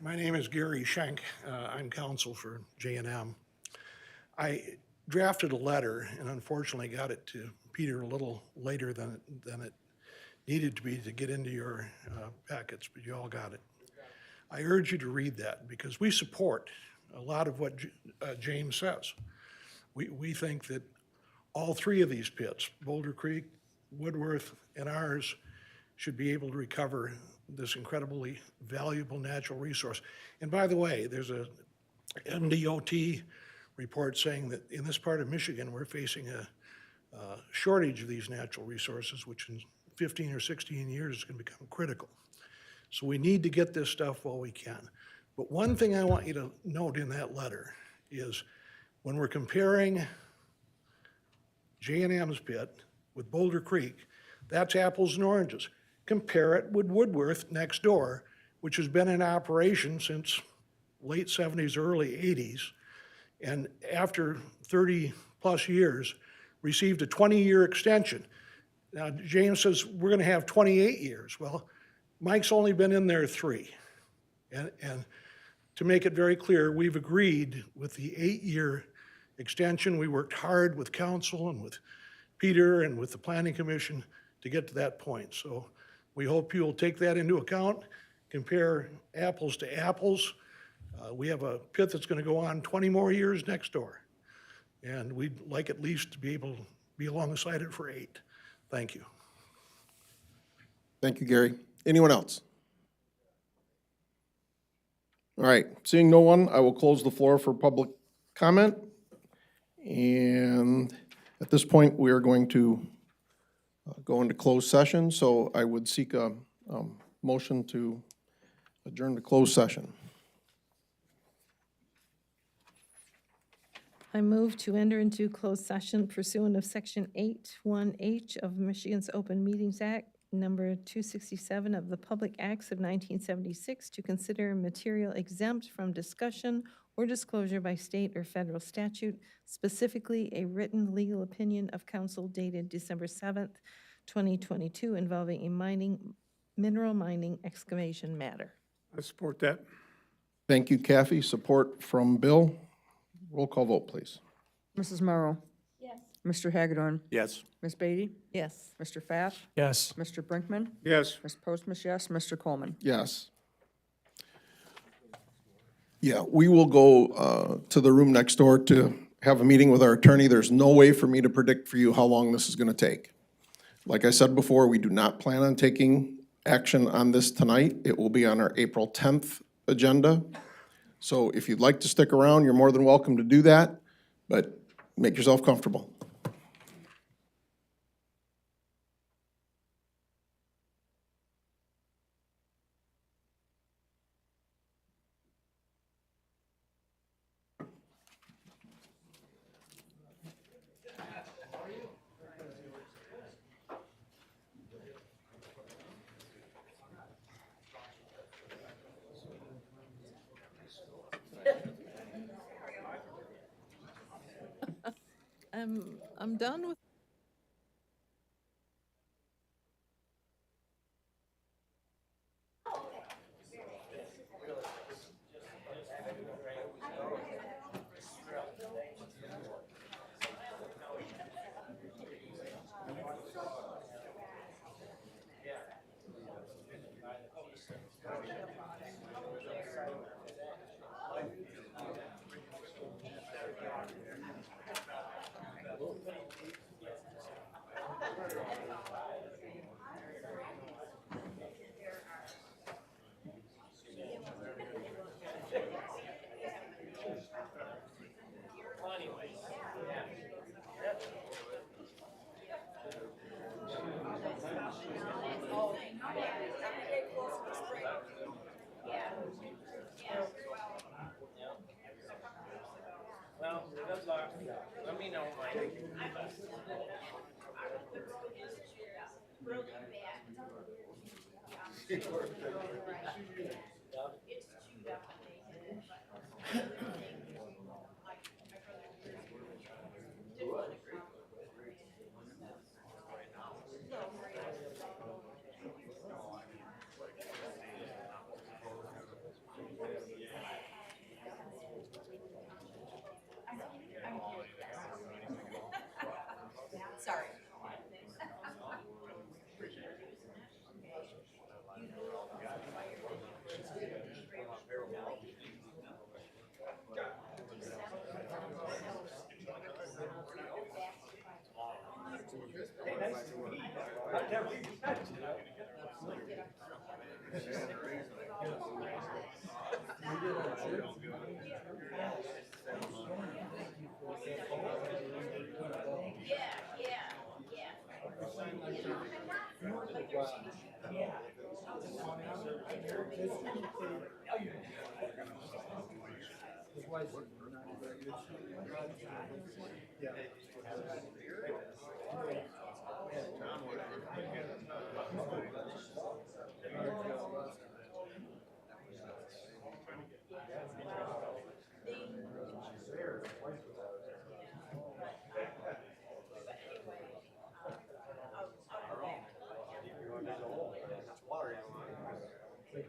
My name is Gary Schenk. I'm counsel for J&M. I drafted a letter and unfortunately got it to Peter a little later than it needed to be to get into your packets, but you all got it. I urge you to read that because we support a lot of what James says. We think that all 3 of these pits, Boulder Creek, Woodworth, and ours, should be able to recover this incredibly valuable natural resource. And by the way, there's a MDOT report saying that in this part of Michigan, we're facing a shortage of these natural resources, which in 15 or 16 years is going to become critical. So we need to get this stuff while we can. But one thing I want you to note in that letter is when we're comparing J&M's pit with Boulder Creek, that's apples and oranges. Compare it with Woodworth next door, which has been in operation since late 70s, early 80s. And after 30 plus years, received a 20-year extension. Now, James says we're going to have 28 years. Well, Mike's only been in there 3. And to make it very clear, we've agreed with the 8-year extension. We worked hard with council and with Peter and with the planning commission to get to that point. So we hope you'll take that into account, compare apples to apples. We have a pit that's going to go on 20 more years next door. And we'd like at least to be able to be alongside it for 8. Thank you. Thank you, Gary. Anyone else? All right, seeing no one, I will close the floor for public comment. And at this point, we are going to go into closed session. So I would seek a motion to adjourn to closed session. I move to enter into closed session pursuant of Section 8(1)H of Michigan's Open Meetings Act, number 267 of the Public Acts of 1976, to consider material exempt from discussion or disclosure by state or federal statute, specifically a written legal opinion of counsel dated December 7th, 2022, involving a mineral mining excavation matter. I support that. Thank you, Kathy. Support from Bill. Roll call vote, please. Mrs. Morrow? Yes. Mr. Hagedorn? Yes. Ms. Beatty? Yes. Mr. Pfaff? Yes. Mr. Brinkman? Yes. Ms. Postma, yes. Mr. Coleman? Yes. Yeah, we will go to the room next door to have a meeting with our attorney. There's no way for me to predict for you how long this is going to take. Like I said before, we do not plan on taking action on this tonight. It will be on our April 10th agenda. So if you'd like to stick around, you're more than welcome to do that, but make yourself comfortable. I'm done with Well, good luck. Let me know, Mike. Sorry.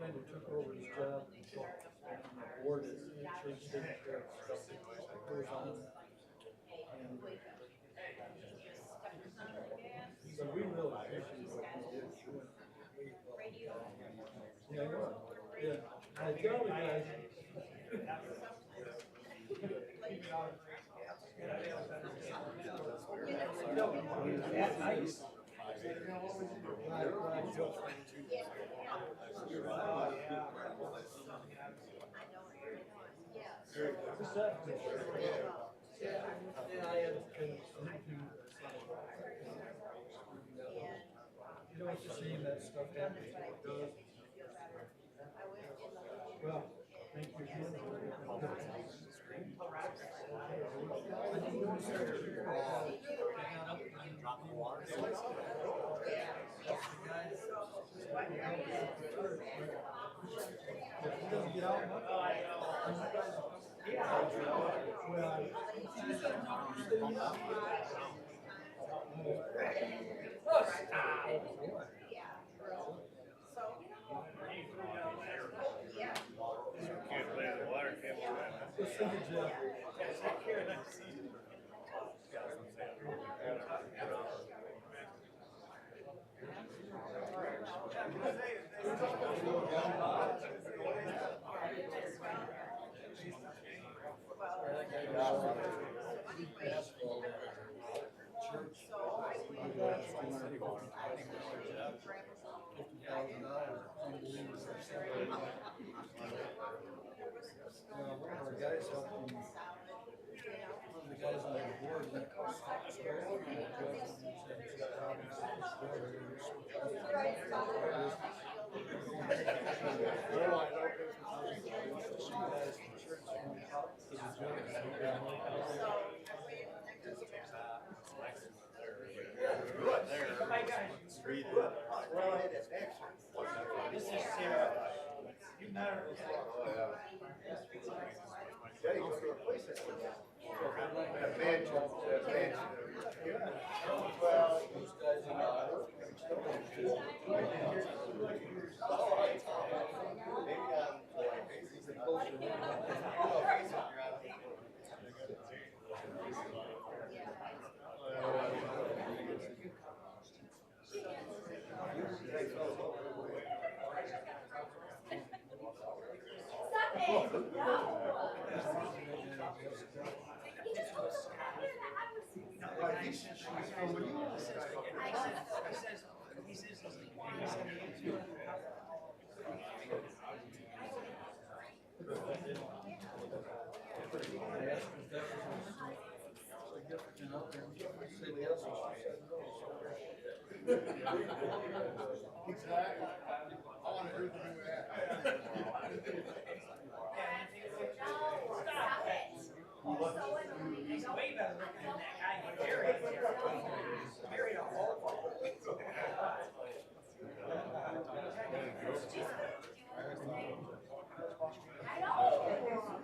kind of took over his job, so the board is in charge of taking care of stuff that goes on. And so we really appreciate what he did. Yeah, I know. Yeah, I tell the guys. You know, it's a shame that stuff happens. Well, thank you again.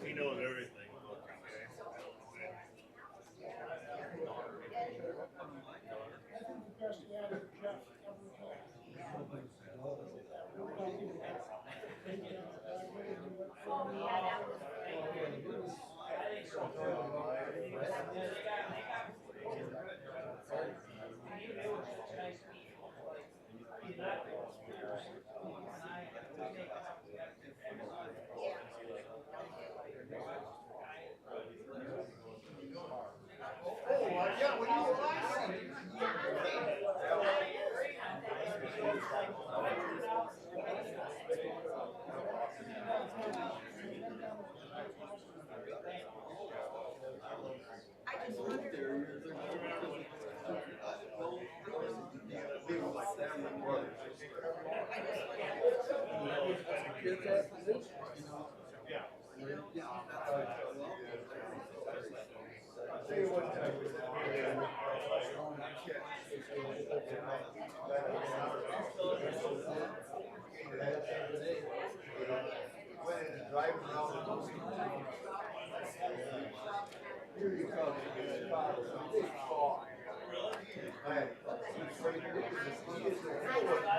He knows everything.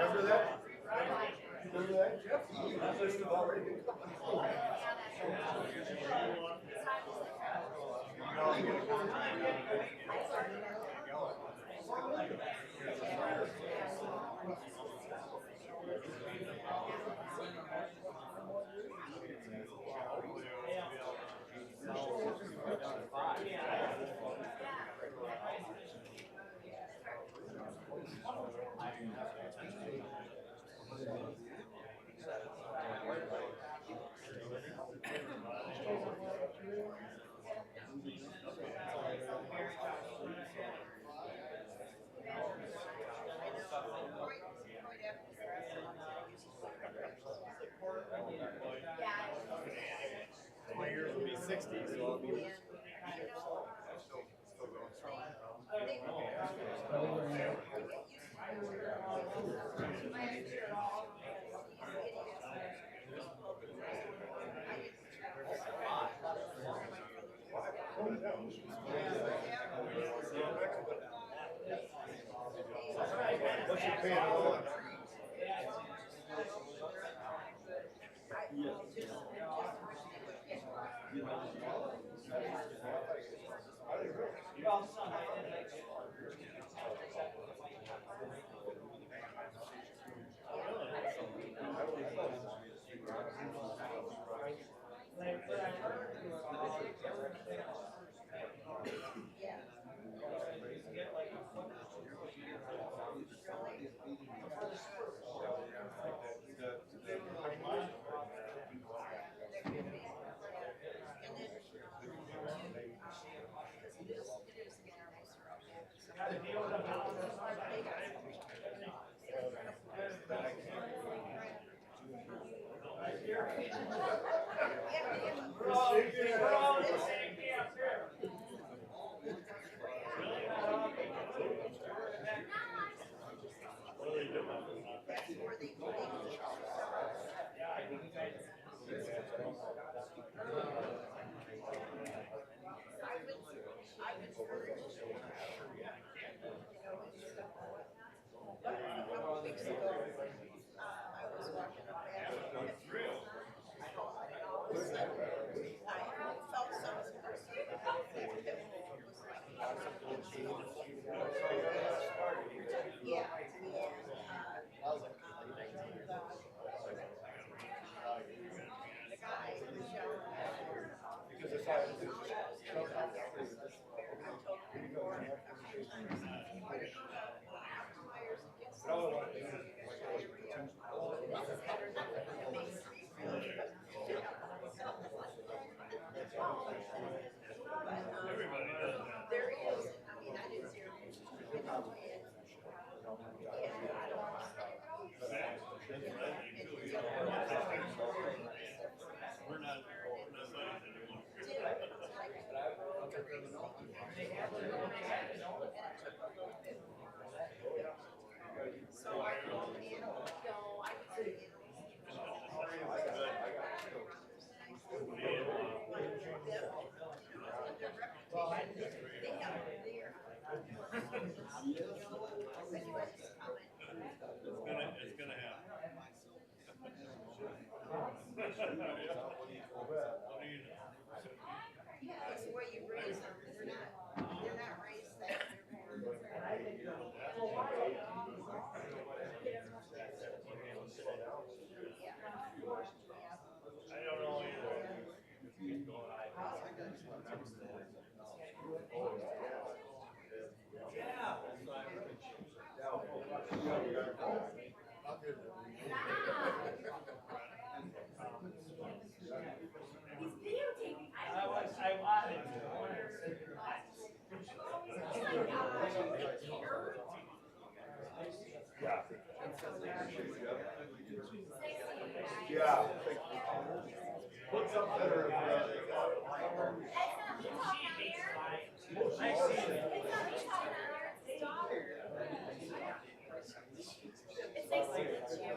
Remember that? Remember that?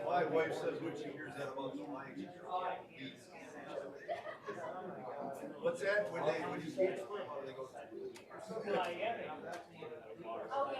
My wife says when she hears that about the lions. What's that? When you see it swim, how do they go? Oh,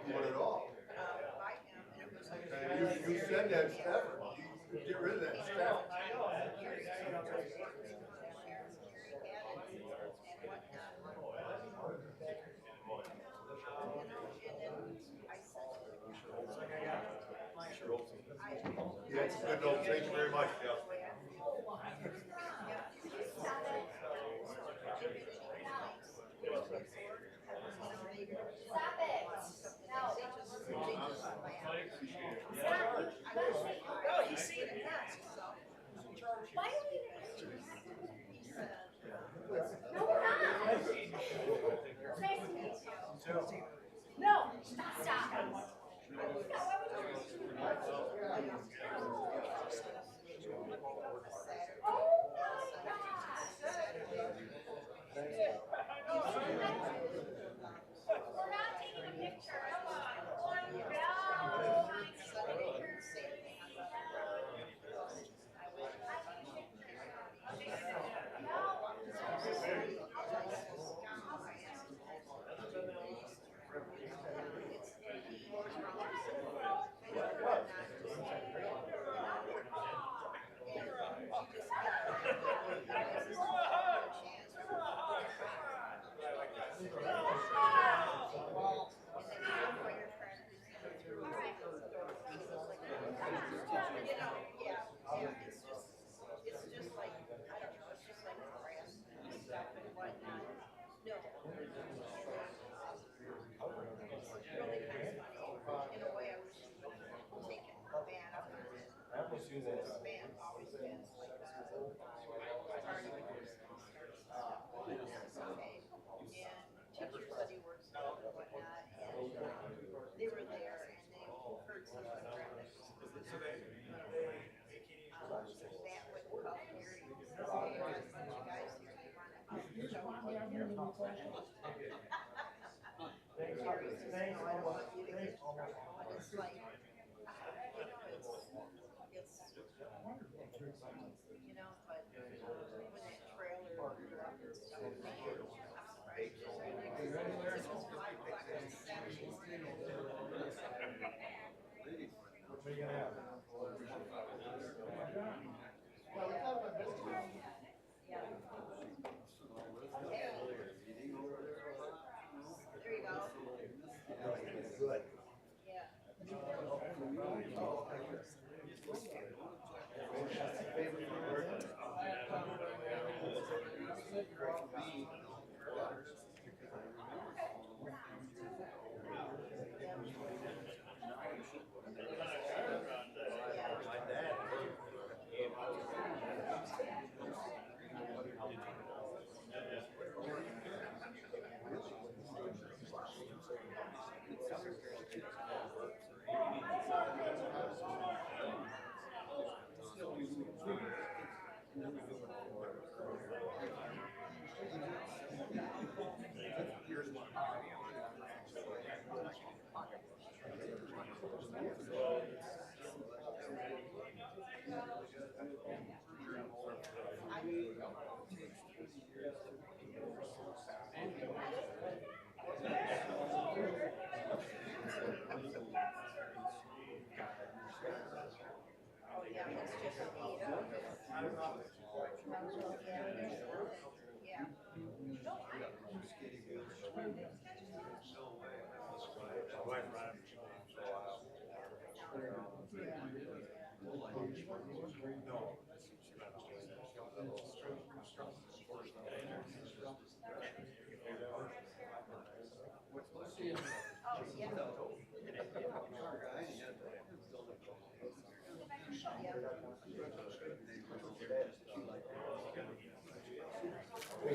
Not at all. You said that stuff. You get rid of that stuff. Yeah, it's a good note. Thank you very much, Jeff.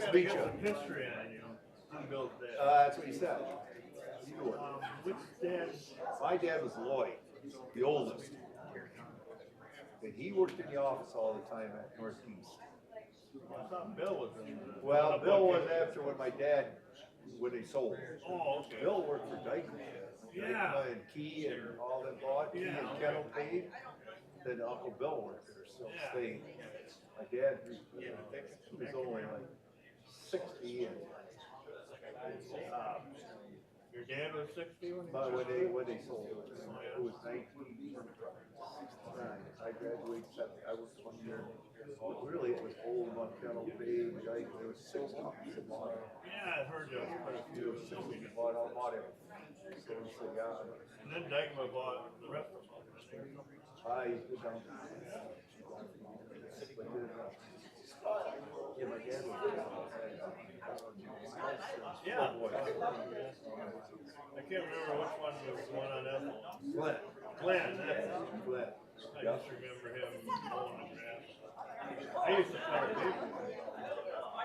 Speech history on you. Bill's dad. That's what he said. Which dad? My dad was Lloyd, the oldest. And he worked in the office all the time at Northeast. I thought Bill was in the... Well, Bill was after when my dad, when they sold. Oh, okay. Bill worked for Dykeman. Yeah. And Key and all that bought, Key and Kettle Paved. Then Uncle Bill worked there, still stayed. My dad, he was only like 60 and... your dad was 60 when they sold it. It was 1969. I graduated 70. I was 20 years. But really, it was old Montana Bay. Like, there was 6 companies that bought it. Yeah, I heard there was quite a few. 6 that bought it. So we said, yeah. And then Dagmar bought the rest of them. I used to down. Yeah, my dad was yeah. I can't remember which one was the one on Ethel. Glenn. Glenn. I just remember him mowing the grass. I used to pedal paper.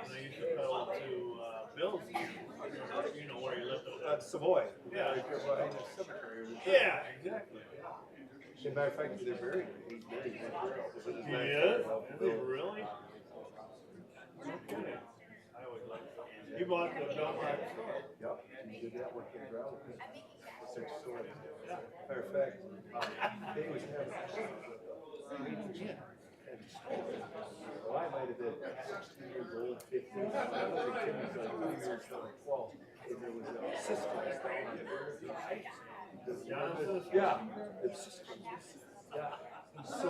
And I used to pedal to Bill's, you know, where he lived at Savoy. Yeah. Right there behind the cemetery. Yeah, exactly. As a matter of fact, they're buried. He's buried. He is? Really? Okay. I always like that. He bought the Belmont store. Yep, he did that with the gravel pit. Six stores. Matter of fact, they was having well, I might have been 16 years old, 15. I think Tim was like 2 years old, 12. And there was a system down there. Yeah, it's yeah. So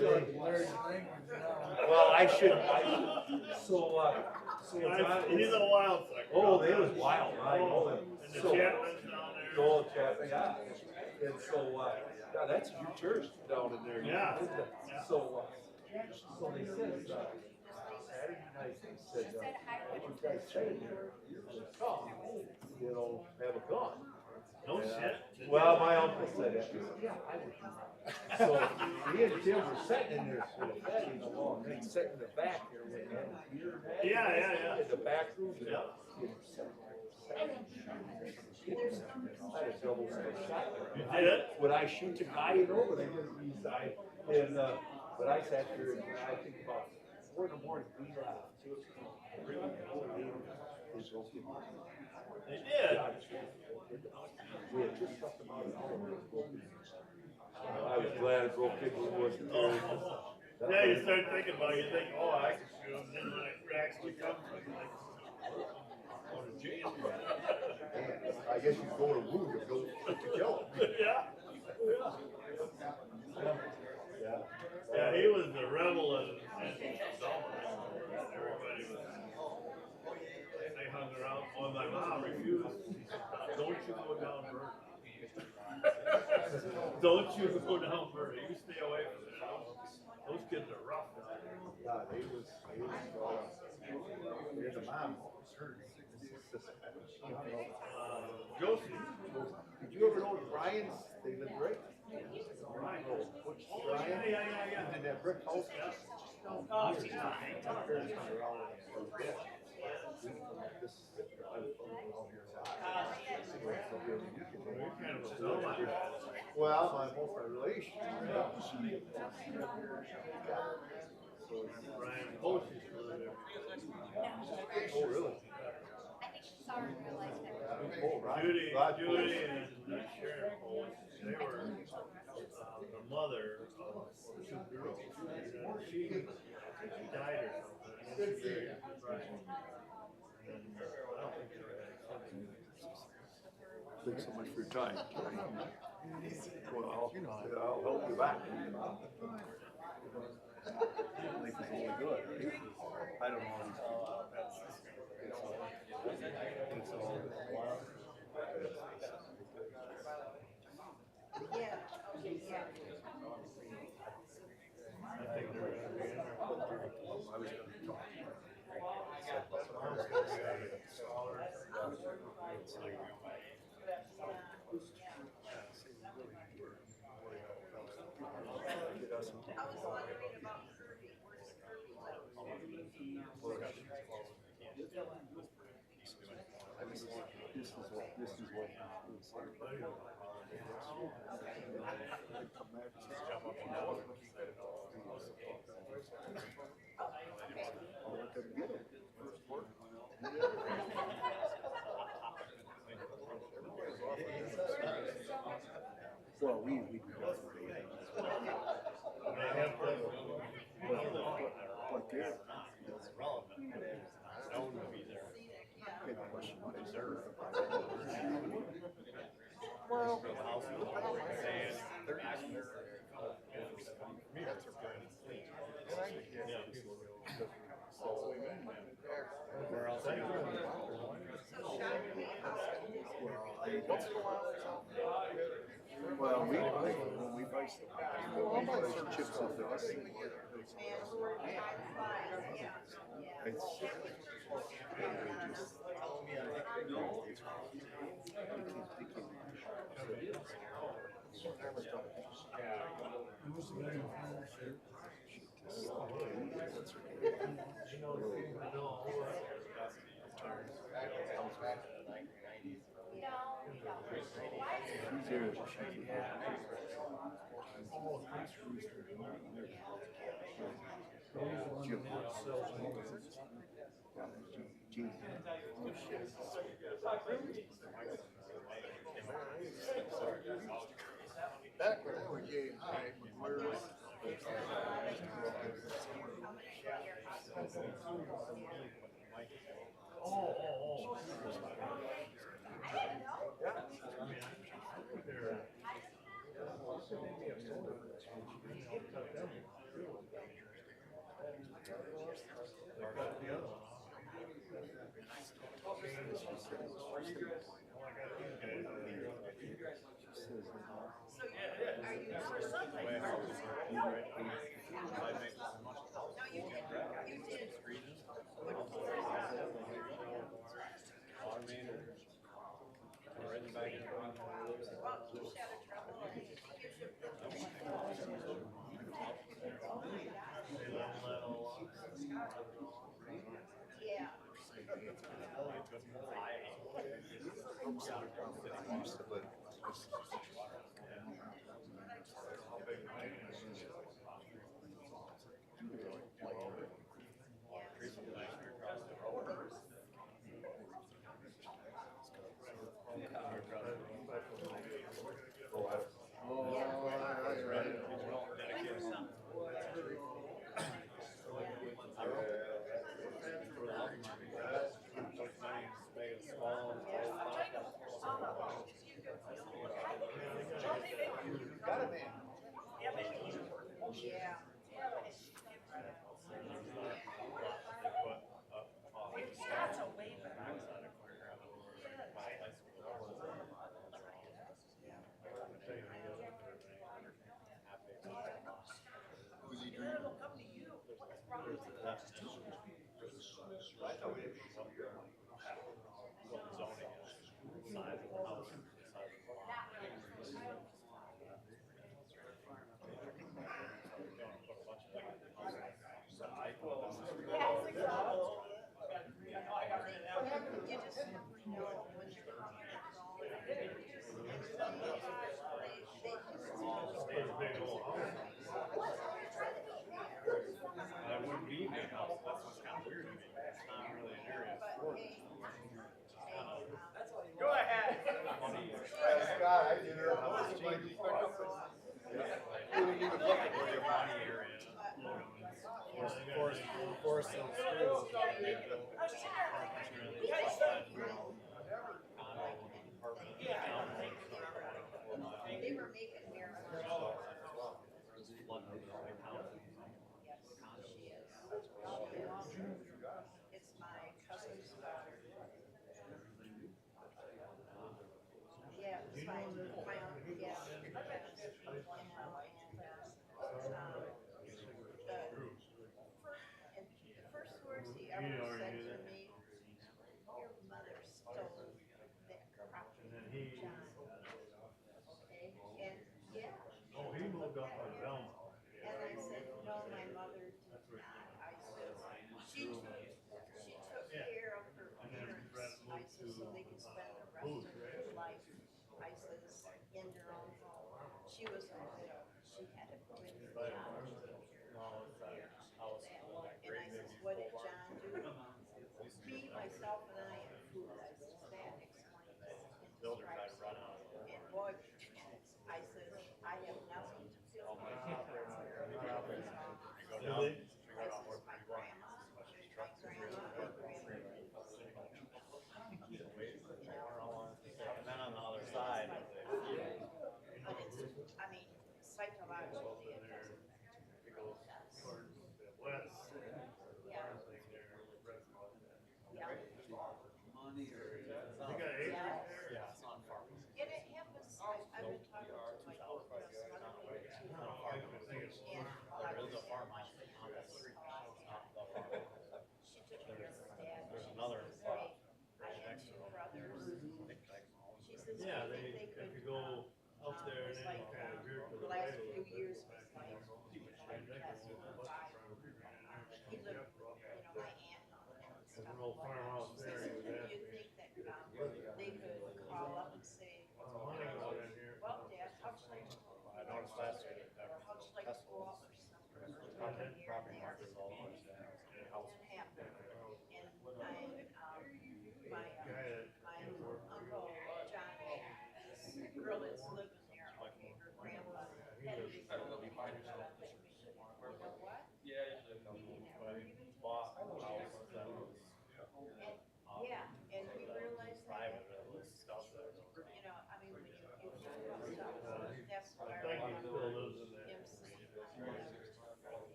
they well, I should. So he's a wild sucker. Oh, they was wild. I know them. And the Chapman's down there. Oh, Chapman, yeah. And so, yeah, that's your church down in there. Yeah. So they said, Saturday night, they said, what you guys say here, come, you know, have a gun. No shit. Well, my uncle said that. He said, yeah, I would do that. So me and Tim were sitting in there, sitting in the back there with him. Yeah. In the back room. Yeah. I had a double shot. You did? When I shoot the guy, you know, when I get the east side, and but I sat there and I think about 4 in the morning, we They did. We had just left about an hour. I was glad it broke into the woods. Yeah, you start thinking about it, you think, oh, I can shoot him, then when it actually comes, I guess you go to wound him, go to kill him. Yeah. Yeah, he was the rebel and everybody was. They hung around. Well, my mom refused. Don't you go down, Bert. Don't you go down, Bert. You stay away from it. Those kids are rough. Yeah, they was there's a mom. Josie, did you ever know the Bryans? They lived great. Brian, yeah. In that brick house. Oh, yeah. Well, my most my relation. Brian Post used to live there. Oh, really? Judy and Sharon Post, they were the mother of 2 girls. She died or something. And she married Brian. And I don't think they were had Thanks so much for your time. Well, I'll help you back. Life is only good, right? I don't know. It's all I think they're gonna be in there. I was gonna talk. This is what well, we do that. But there, it's relevant. I don't want to be there. Good question. What is there? Well, the house is all sand. They're not there. Me, that's okay. Where else are you going? Well, we buy chips off the us. Back when I was yay high, McGuire.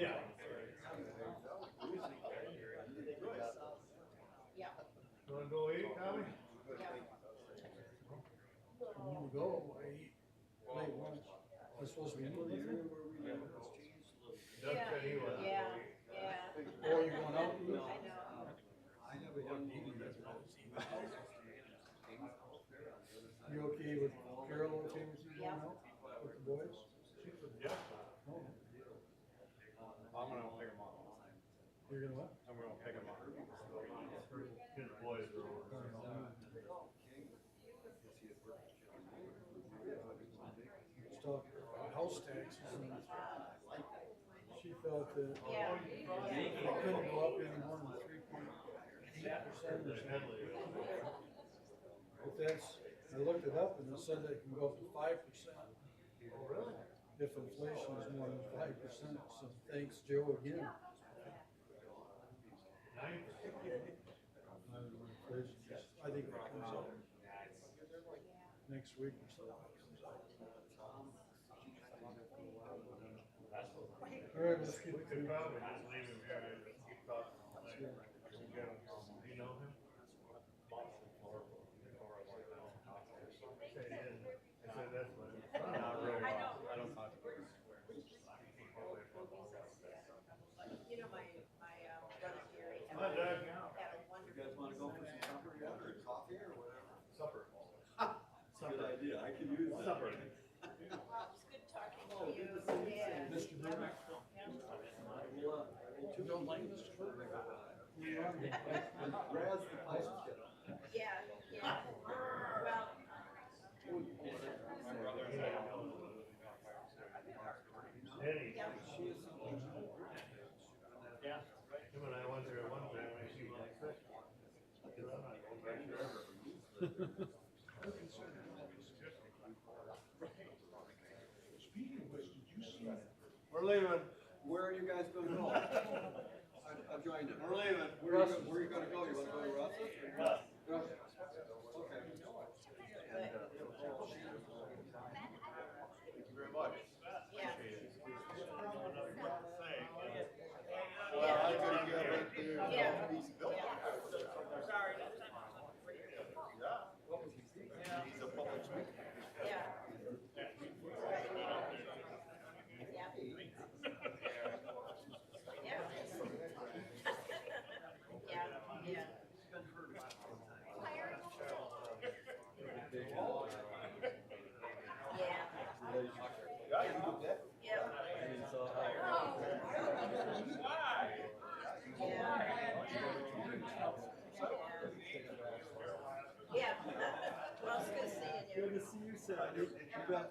Wanna go eat, Tommy? Go, I eat late lunch. I'm supposed to be eating with you? Doug said he was. Oh, you going out? I know. I never done eating this. You okay with Carol, okay with you going out with the boys? Yeah. Oh. I'm gonna pick them up. You're gonna what? I'm gonna pick them up. His boys are over. Let's talk house taxes and she felt that it couldn't go up any more than 3.8% or something. But that's, I looked it up and it said that it can go up to 5%. If inflation is more than 5%, so thanks Joe again. I think that comes up next week or so. All right, let's get. We could probably just leave him here and keep talking all night. Do you know him? Say he didn't. I said that's what. Not really. I don't talk to them. You know, my brother Gary had Hi, Doug. a wonderful. You guys wanna go for some supper yet, or coffee, or whatever? Supper. Good idea, I can use that. Supper. It's good talking to you. Mr. Burke. You don't like Mr. Burke? Raz the pipe fitter. Yeah, yeah. Well. Eddie. Yeah. Him and I went there one time, and she was sick. Because I'm not going back there ever. Speaking of which, did you see? We're leaving. Where are you guys gonna go? I've joined it. We're leaving. Where are you gonna go? You wanna go to Russ's? Russ. Okay. Thank you very much. Yeah. Well, I gotta get right there. Yeah. He's built. Sorry. He's a public speaker. Yeah. Yeah. Well, it's good seeing you. Good to see you, Sandy. You bet.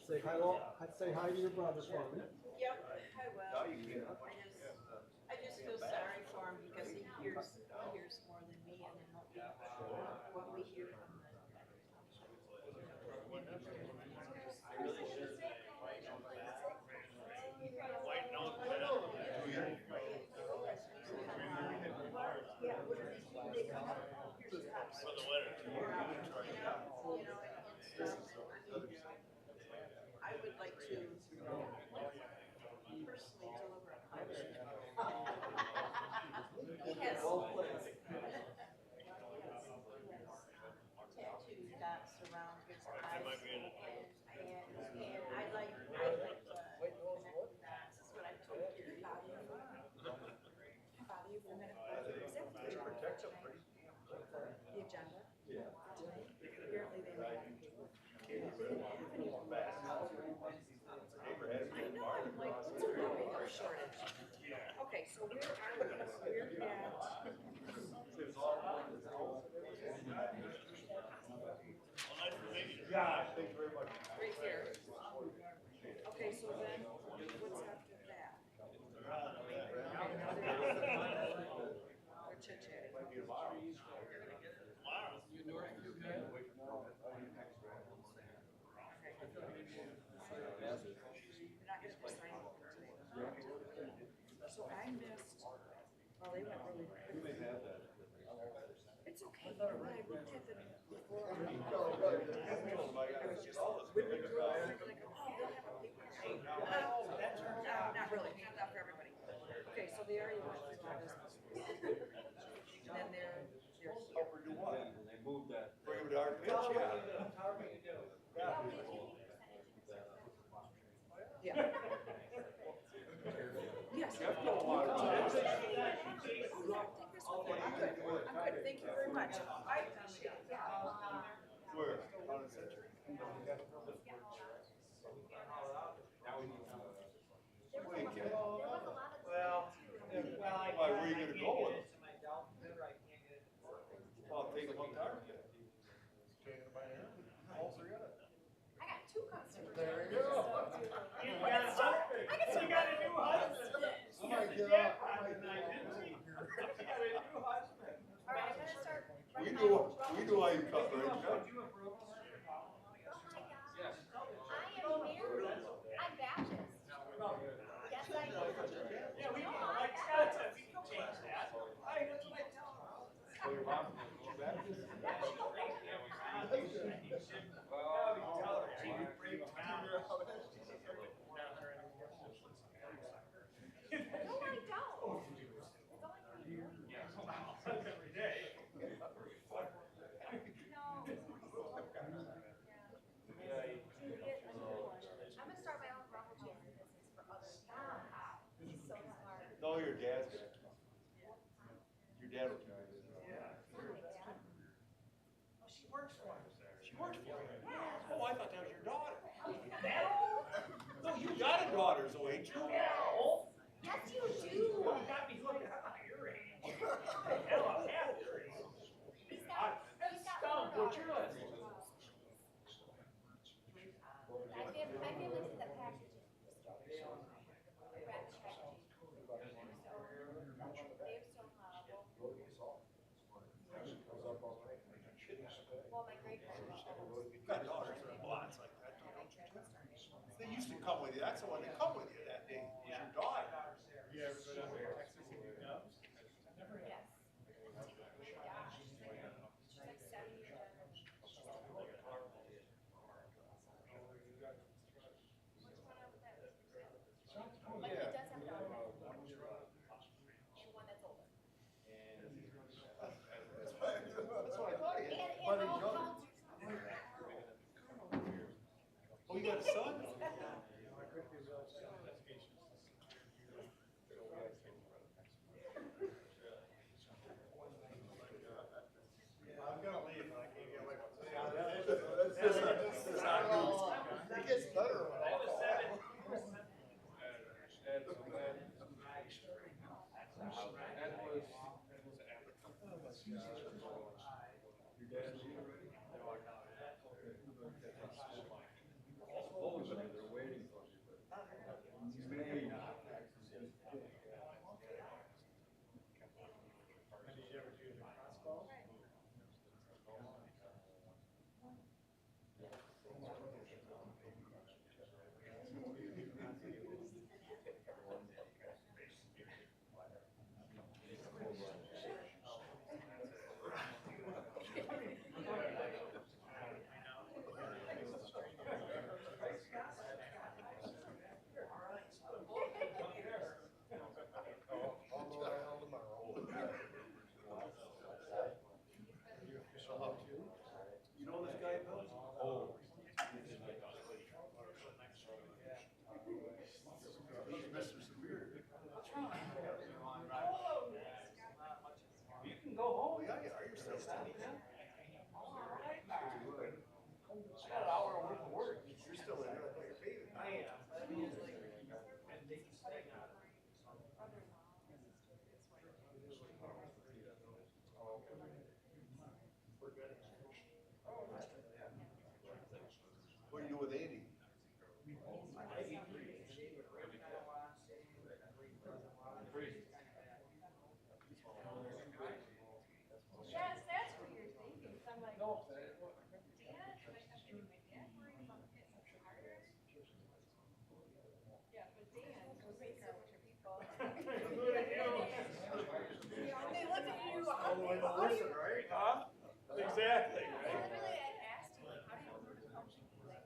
Say hello, say hi to your brother for me. Yep, I will. I just feel sorry for him because he hears more than me and then what we hear from the. Yeah, they come up, here's tops. For the winter. I would like to personally deliver a pouch. He has tattoo dots around his eyes, and I like the connected dots, is what I told you. Bother you for a minute? Is that what you're the agenda? Yeah. Apparently they don't have any. I know, I'm like, what's a labor shortage? Okay, so where are we? We're at. Yeah, thank you very much. Right here. Okay, so then, what's after that? We're chit-chatting. So I missed, well, they went really quick. It's okay, when I looked at them before, I was just whipping through, it, like, oh, they'll have a paper. No, not really, not for everybody. Where? Down in Century? Wait, kid. Why, where are you gonna go with them? Well, take them up there. All three of them. I got two customers. There you go. You got a husband. You got a new husband. Oh my God. All right, I'm gonna start. We knew why you cut, right? Oh my God. I am married. I'm Baptist. Yes, I am. Yeah, we No, can, I'm like Scott Baptist. said, we can change that. Hey, that's what I tell them. So your mom, you Baptist? No, I don't. It's only for you. Every day. I'm gonna start my own rubble jamming business for others. He's so smart. No, your dad's good. Your dad will tell you. Oh, she works for him. She works for him. Oh, I thought that was your daughter. No, you got a daughter, so ain't you? Yes, you do. You got me looking at your age. Hell, I'm half your age. He's got one What's daughter. your last name? My family did the packaging. Rapid packaging. They have so well, my great grandmother. You've got daughters that are lots like that, don't you? They used to come with you. That's the one that come with you that day. Was your daughter. You ever been over to Texas and do dubs? Yes. Yeah, she's like 7 years younger. Which one over there? But he does have a daughter. And one that's older. That's what I thought he had. And But he's how younger. old's your son? Oh, you got a son? I'm gonna leave, but I can't get away from it. This is not good. It gets better. You know this guy, Bill? Oh. He's Mr. Superior. You can go home. Yeah, you're still standing there. All right. I got an hour worth of work. You're still in there. You're paying. I am. What do you do with 80? Yes, that's what you're thinking. So I'm like, Dad, like I'm thinking my dad worries about getting some harder. Yeah, but Dan goes make so much people. And they look at you, how do you? Right? Huh? Exactly, right? Literally, I asked him, like, how do you learn to coach people? Like,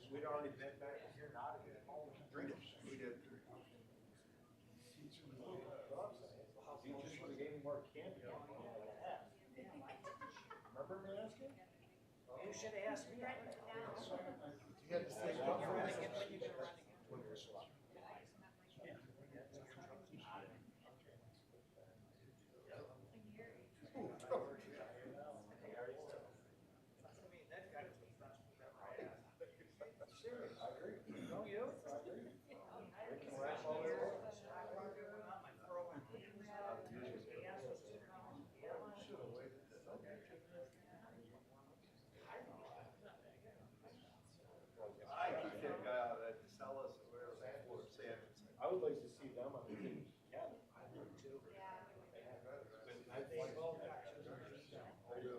We'd already been back here, not again. We did. You just would have gave me more candy. Remember me asking? You should have asked me. You had to say what for us. No, you? I keep that guy out that sell us whatever that for sandwiches. I would like to see them on the team. Yeah. I would too. I do.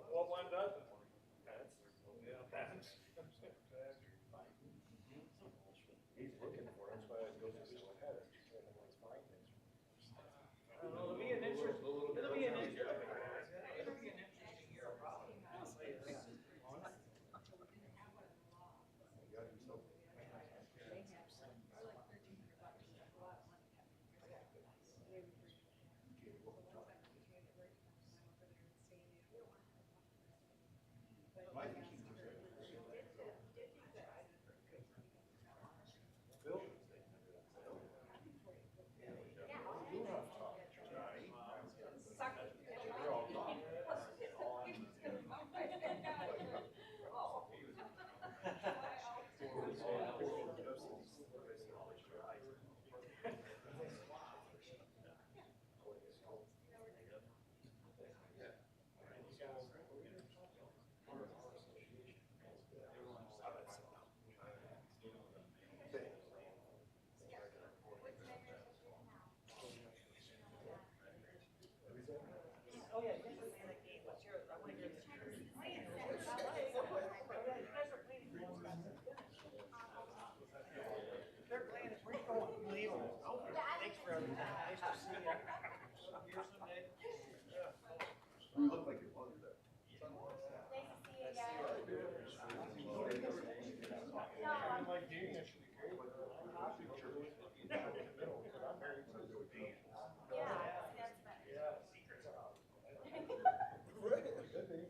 Well, one doesn't. He's looking for it, that's why I go to school ahead. It'll be an interesting year, probably. Oh, yeah. What's your, I want to hear this. They're playing it. Where you going? You leaving? Thanks for everything. Nice to see you. Here someday. You look like you're plugged there. I'm like, Dean, that should be great. I'm married to Dean. Yeah, secrets out. Right. Good thing.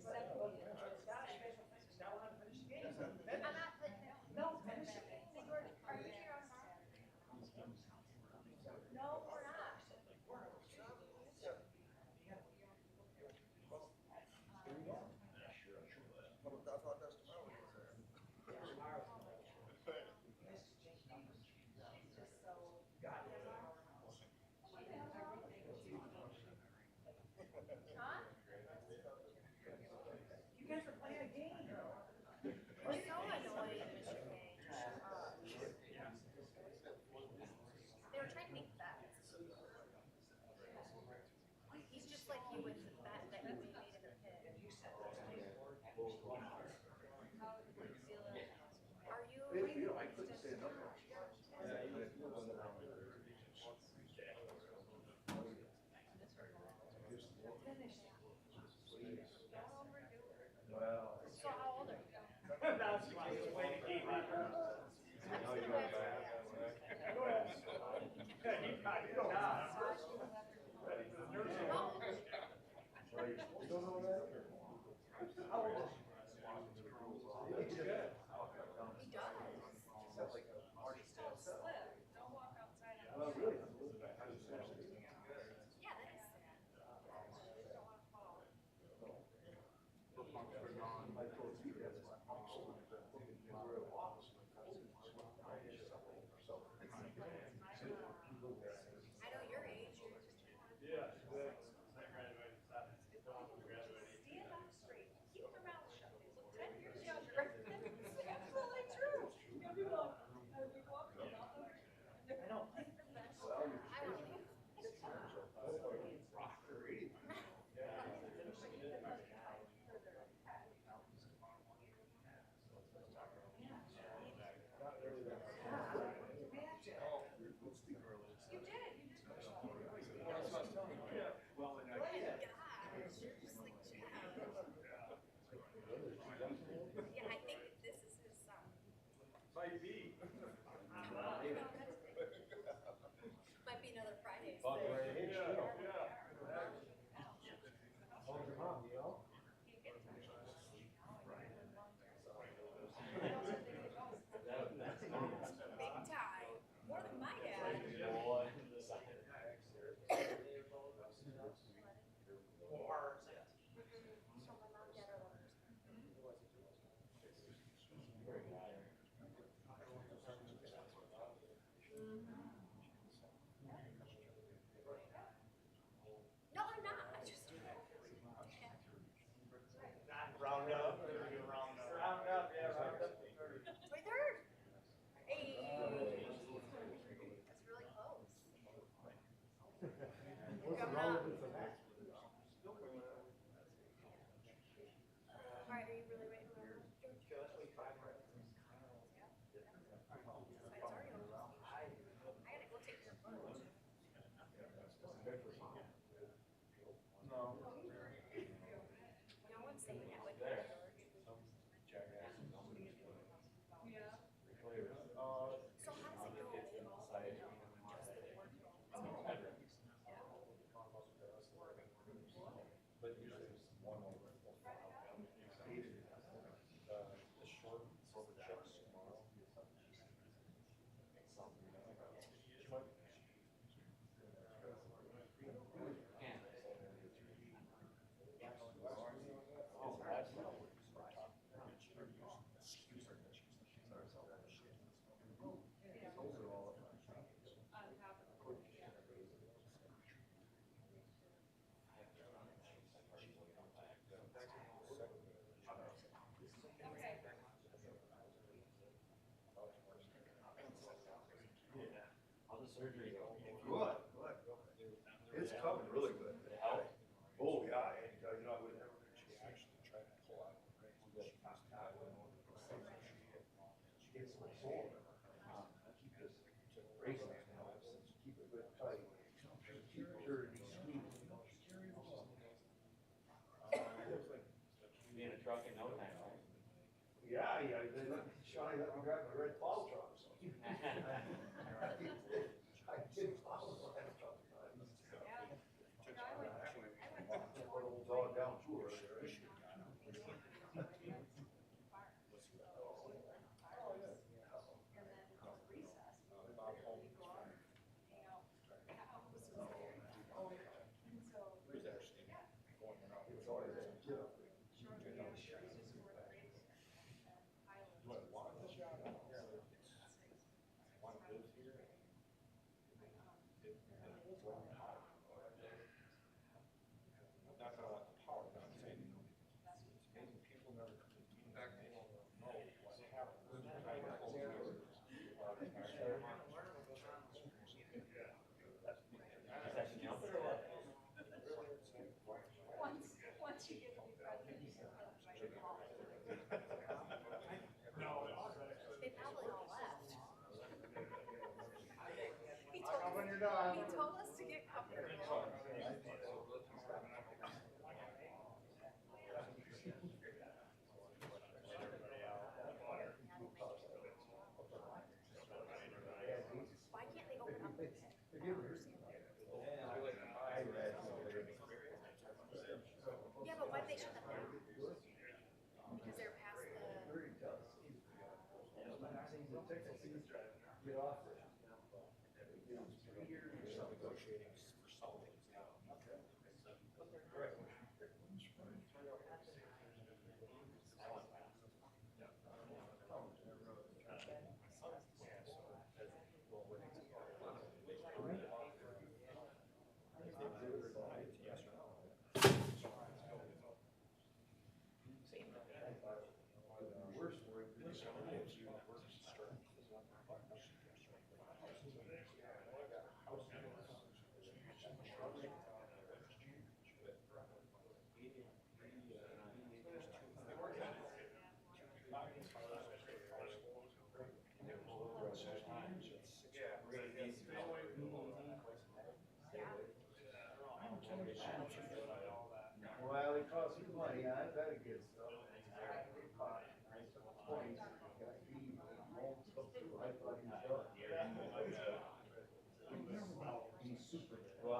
I'm not putting it, no, finish it. Are you here on Saturday? No, we're not. Huh? You guys are playing a game. We're so annoying, Mr. May. They were trying to make bets. He's just like you with the bet that he made in the pit. Are you? I couldn't stand up. Well. So how old are you? Now she wants to play the game. Now you got back. Go ahead. You don't have. Ready for the nurse? You don't know that? How old is she? It's good. He does. Sounds like a party still. Don't walk outside. Well, really? Yeah, that is sad. I know your age, you're just. Yeah. Stand up straight, keep your mouth shut, you look 10 years younger. It's absolutely true. You'll be like, are we walking up? I know. I will leave. You did. Well, and gosh, you're just like Jim. Yeah, I think this is his son. Might be. Might be another Friday's Yeah, thing. yeah. Big time. More than my dad. No, I'm not. I just. Round up. Round up, yeah, round up. 23rd. Hey. That's really close. Coming up. All right, are you really waiting for George? Okay, let's wait 5 minutes. I gotta go take your lunch. No. No one's saying that with me, George. Yeah. So how does it go? They all just the work. But usually it's one over. The short, so the checks tomorrow. How's the surgery go? Good, good. It's coming really good. Oh, yeah, you know, I would never. She actually tried to pull out. She gets so sore. Keep this bracelet, keep it good tight. Keep it sure to be sweet. Be in a truck in no time, right? Yeah, yeah, they let me, Shawnee let me drive my red plow truck, so. I did plow the red truck. Put old dog down too early. Not gonna want the power, but I'm saying, you know, it's amazing, people never come to me back, they don't know what happened. Once you get to be president, you can let everybody call. They probably all left. He told us to get comfortable. Why can't they open up the pit? I don't understand. Yeah, but why did they shut them down? Because they're past the. Get off there. Negotiating for something.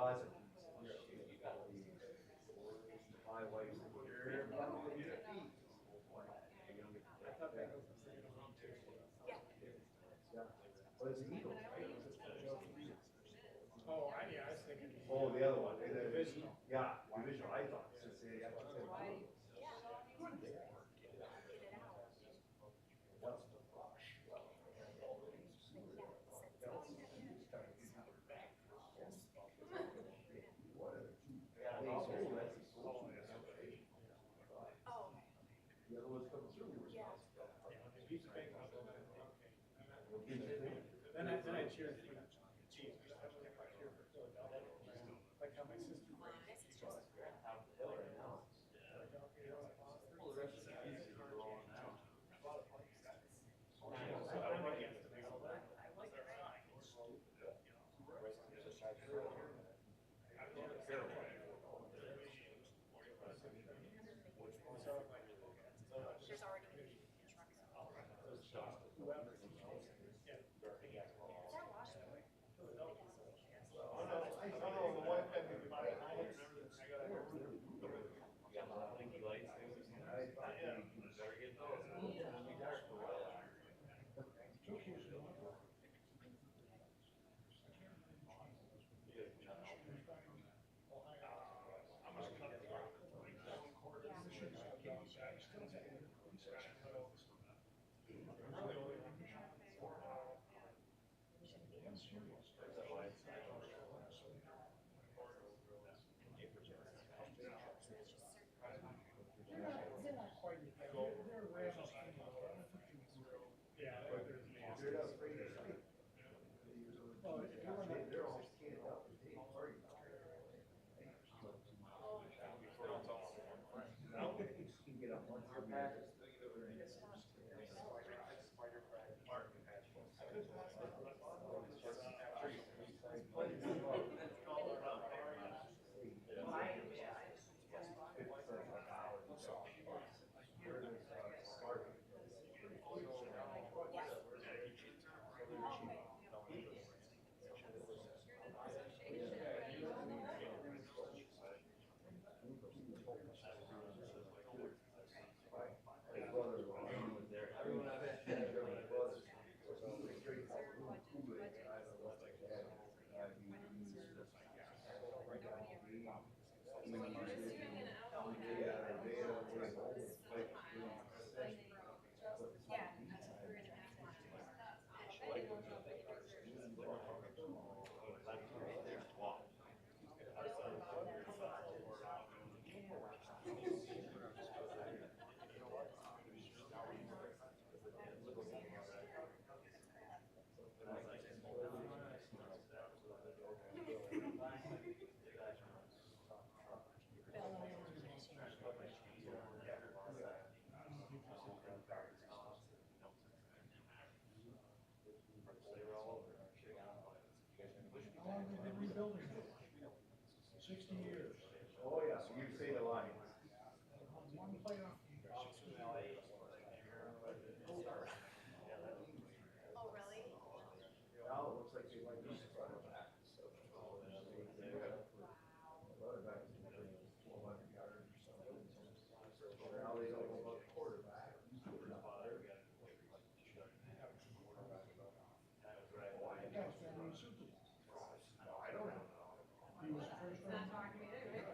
closet. Well, it's Eagles, right? Oh, yeah, I was thinking. Oh, the other one. Divisional. Yeah, divisional, I thought. Since they have to say Eagles. Yeah, they sold that. The other one's coming through. Then I cheered for the Chiefs. I cheered for Philadelphia. Like how my sister plays. How long have they been rebuilding it? 60 years. Oh, yeah, so you say the line. One playoff game. Oh, really? Now it looks like they might be front of that. Now they don't know about the quarterback. That guy's family Super Bowl. I don't know. He was the first round.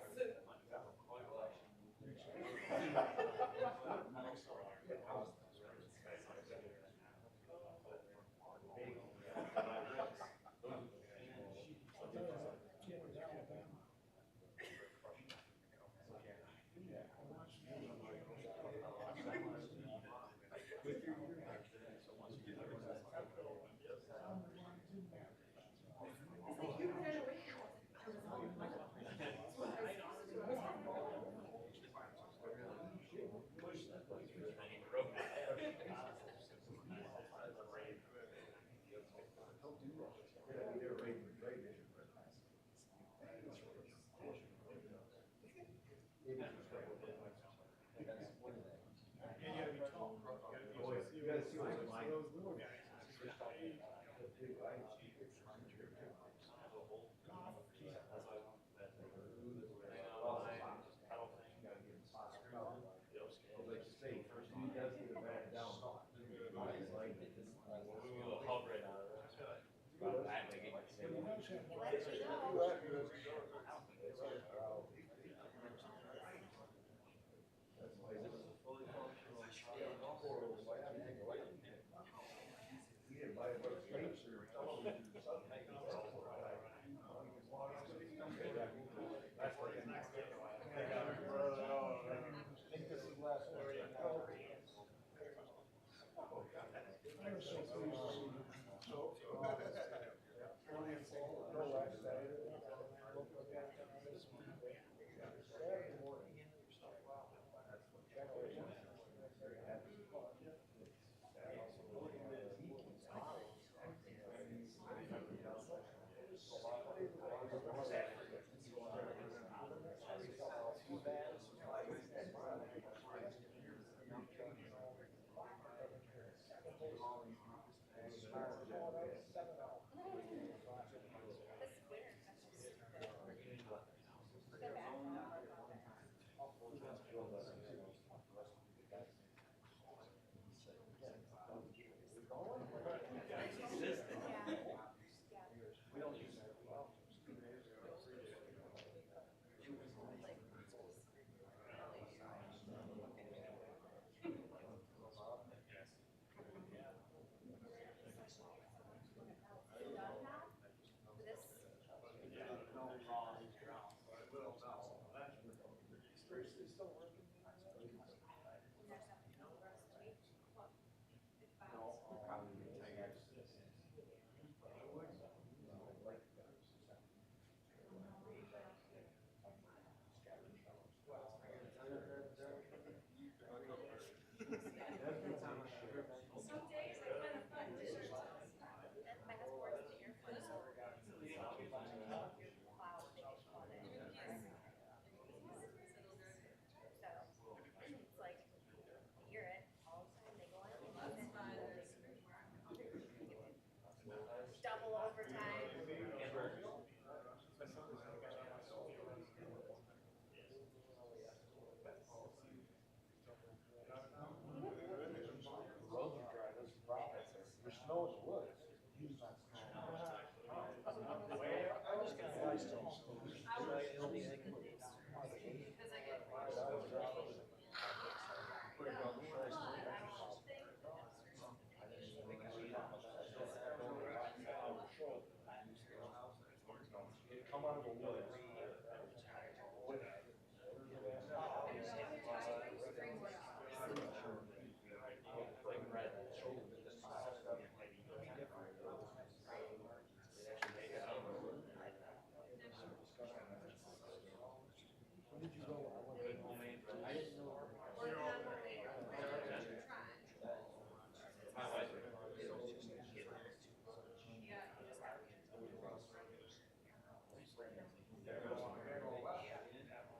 Some days are kind of fun too. That passport's the airplane. So it's like, you hear it all the time. They go in, they love it. Double overtime.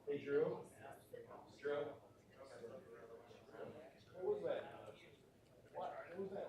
Hey, Drew? Drew? What was that? What was that?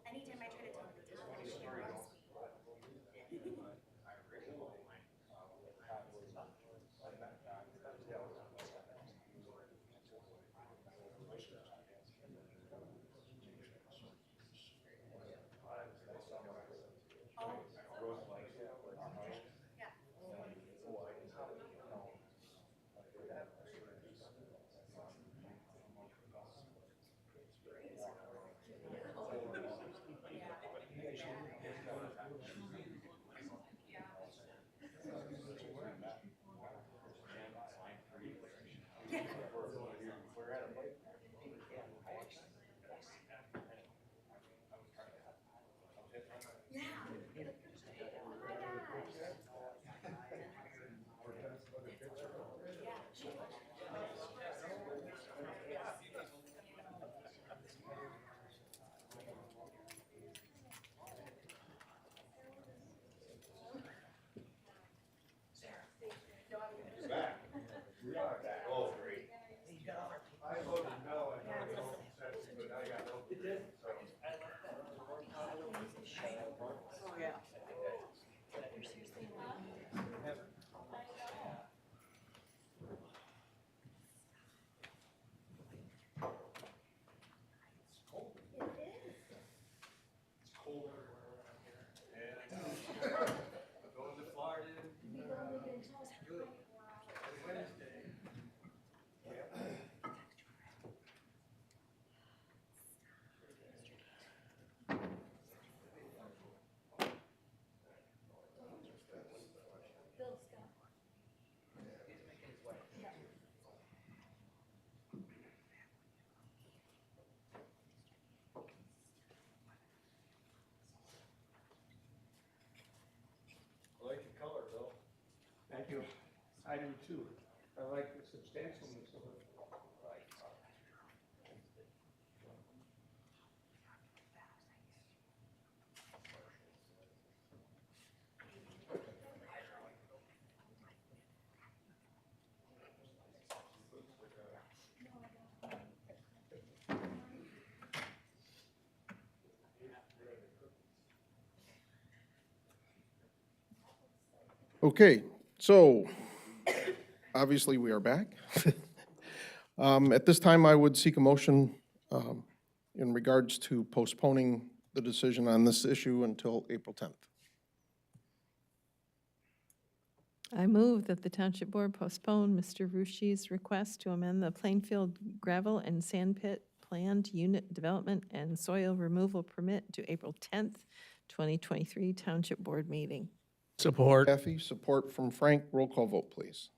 Anytime I try to tell her to tell me, she ignores me. I like the color, Bill. Thank you. I do too. I like the substantialness of it. Okay, so obviously we are back. At this time, I would seek a motion in regards to postponing the decision on this issue until April 10th. I move that the Township Board postpone Mr. Rushi's request to amend the Plainfield gravel and sand pit planned unit development and soil removal permit to April 10th, 2023 Township Board meeting. Support. Kathy, support from Frank. Roll call vote, please.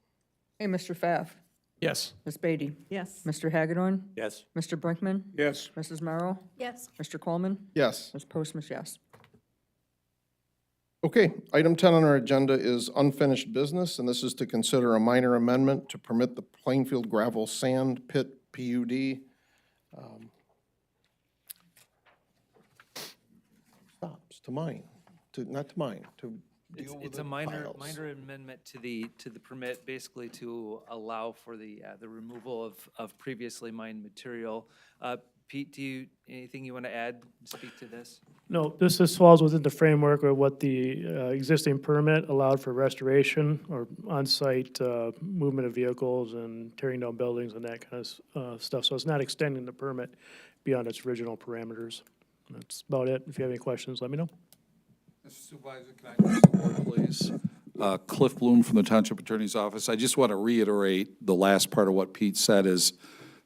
Hey, Mr. Pfaff? Yes. Ms. Beatty? Yes. Mr. Hagedorn? Yes. Mr. Brinkman? Yes. Mrs. Morrow? Yes. Mr. Coleman? Yes. Ms. Postma, yes. Okay, item 10 on our agenda is unfinished business, and this is to consider a minor amendment to permit the Plainfield gravel sand pit PUD. Stops, to mine, not to mine, to deal with It's the a minor piles. amendment to the permit, basically to allow for the removal of previously mined material. Pete, anything you want to add, speak to this? No, this falls within the framework of what the existing permit allowed for restoration or on-site movement of vehicles and tearing down buildings and that kind of stuff. So it's not extending the permit beyond its original parameters. That's about it. If you have any questions, let me know. Mr. Supervisor, can I have support, please? Cliff Bloom from the Township Attorney's Office. I just want to reiterate the last part of what Pete said is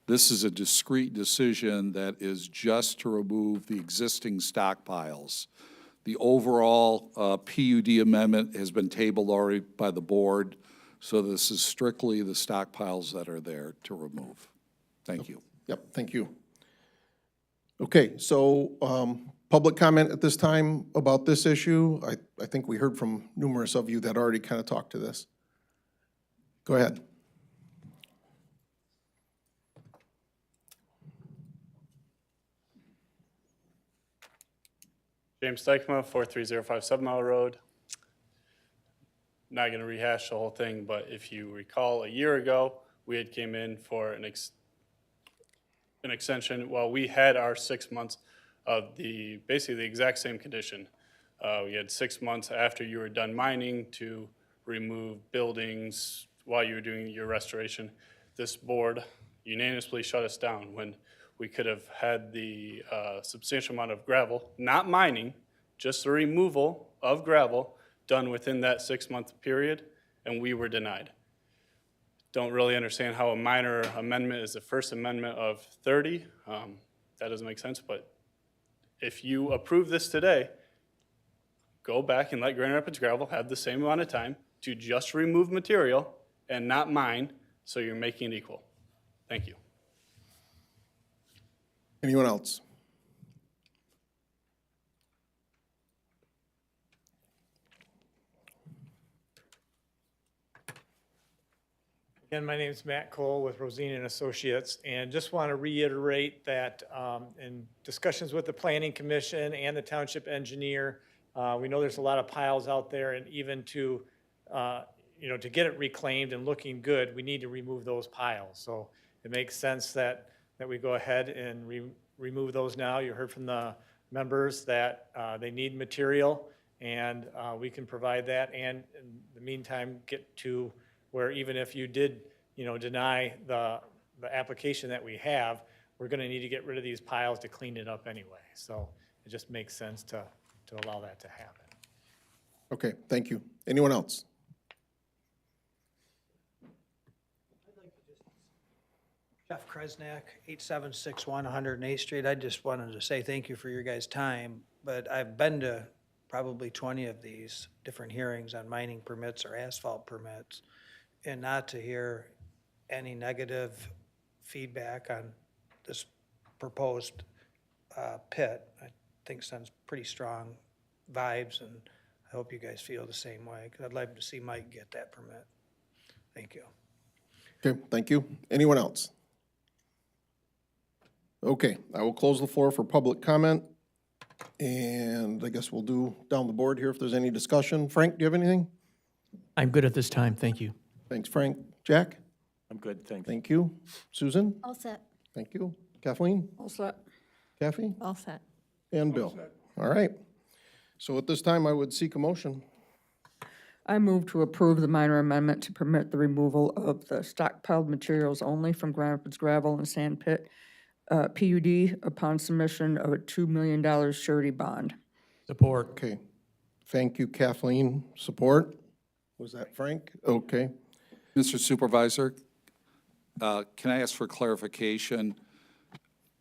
this is a discrete decision that is just to remove the existing stockpiles. The overall PUD amendment has been tabled already by the board, so this is strictly the stockpiles that are there to remove. Thank you. Yep, thank you. Okay, so Public comment at this time about this issue? I think we heard from numerous of you that already kind of talked to this. Go ahead. James Dykema, 43057 7 Mile Road. Not going to rehash the whole thing, but if you recall, a year ago, we had came in for an extension while we had our 6 months of basically the exact same condition. We had 6 months after you were done mining to remove buildings while you were doing your restoration. This board unanimously shut us down when we could have had the substantial amount of gravel, not mining, just the removal of gravel done within that 6 month period, and we were denied. Don't really understand how a minor amendment is the first amendment of 30. That doesn't make sense, but if you approve this today, go back and let Grand Rapids Gravel have the same amount of time to just remove material and not mine, so you're making it equal. Thank you. Anyone else? Again, my name is Matt Cole with Rosine and Associates, and just want to reiterate that in discussions with the Planning Commission and the Township Engineer, we know there's a lot of piles out there, and even to, to get it reclaimed and looking good, we need to remove those piles. So it makes sense that we go ahead and remove those now. You heard from the members that they need material, and we can provide that, and in the meantime, get to where even if you did, deny the application that we have, we're gonna need to get rid of these piles to clean it up anyway. So it just makes sense to allow that to happen. Okay, thank you. Anyone else? Jeff Kresnak, 8761 108th Street. I just wanted to say thank you for your guys' time, but I've been to probably 20 of these different hearings on mining permits or asphalt permits, and not to hear any negative feedback on this proposed pit, I think sends pretty strong vibes, and I hope you guys feel the same way, because I'd like to see Mike get that permit. Thank you. Okay, thank you. Anyone else? Okay, I will close the floor for public comment, and I guess we'll do down the board here if there's any discussion. Frank, do you have anything? I'm good at this time, thank you. Thanks, Frank. Jack? I'm good, thanks. Thank you. Susan? All set. Thank you. Kathleen? All set. Kathy? All set. And Bill? All right. So at this time, I would seek a motion. I move to approve the minor amendment to permit the removal of the stockpiled materials only from Grand Rapids Gravel and Sand Pit PUD upon submission of a $2 million surety bond. Support. Okay. Thank you, Kathleen. Support? Was that Frank? Okay. Mr. Supervisor, can I ask for clarification?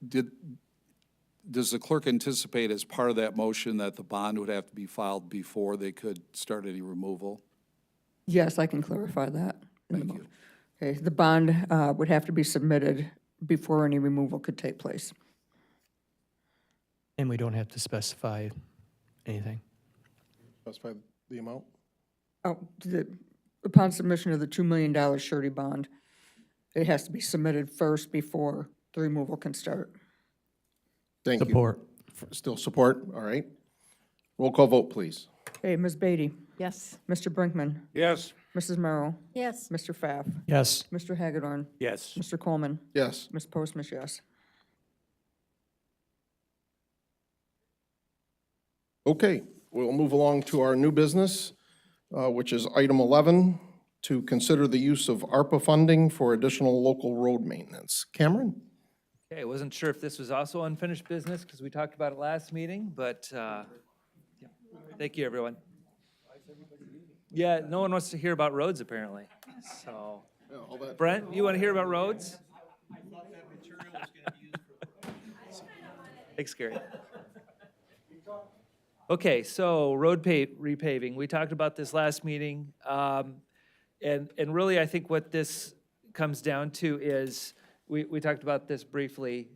Does the clerk anticipate as part of that motion that the bond would have to be filed before they could start any removal? Yes, I can clarify that. Thank you. Okay, the bond would have to be submitted before any removal could take place. And we don't have to specify anything. Specify the amount? Oh, upon submission of the $2 million surety bond, it has to be submitted first before the removal can start. Thank you. Support. Still support? All right. Roll call vote, please. Okay, Ms. Beatty? Yes. Mr. Brinkman? Yes. Mrs. Merrill? Yes. Mr. Pfaff? Yes. Mr. Hagedorn? Yes. Mr. Coleman? Yes. Ms. Postma, yes. Okay, we'll move along to our new business, which is item 11, to consider the use of ARPA funding for additional local road maintenance. Cameron? Okay, I wasn't sure if this was also unfinished business because we talked about it last meeting, but yeah. Thank you, everyone. Yeah, no one wants to hear about roads apparently. So, Brent, you want to hear about roads? Thanks, Gary. Okay, so road repaving. We talked about this last meeting, and really, I think what this comes down to is we talked about this briefly.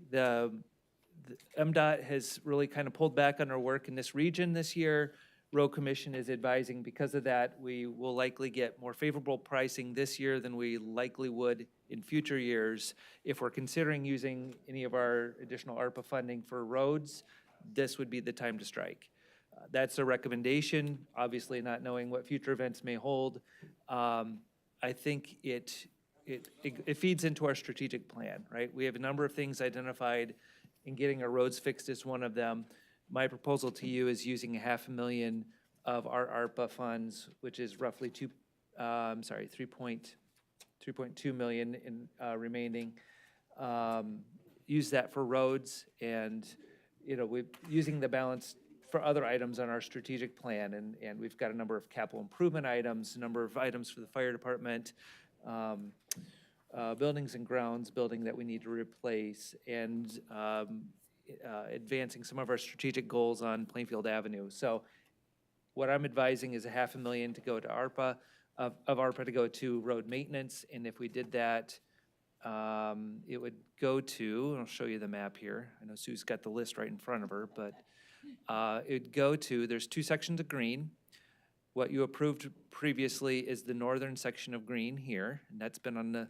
MDOT has really kind of pulled back on our work in this region this year. Road Commission is advising because of that, we will likely get more favorable pricing this year than we likely would in future years. If we're considering using any of our additional ARPA funding for roads, this would be the time to strike. That's a recommendation, obviously not knowing what future events may hold. I think it feeds into our strategic plan, right? We have a number of things identified, and getting our roads fixed is one of them. My proposal to you is using $500,000 of our ARPA funds, which is roughly 3.2 million in remaining. Use that for roads, and we're using the balance for other items on our strategic plan, and we've got a number of capital improvement items, a number of items for the fire department, buildings and grounds building that we need to replace, and advancing some of our strategic goals on Plainfield Avenue. So what I'm advising is $500,000 to go to ARPA, of ARPA to go to road maintenance, and if we did that, it would go to, I'll show you the map here. I know Sue's got the list right in front of her, but it'd go to, there's 2 sections of green. What you approved previously is the northern section of green here, and that's been on the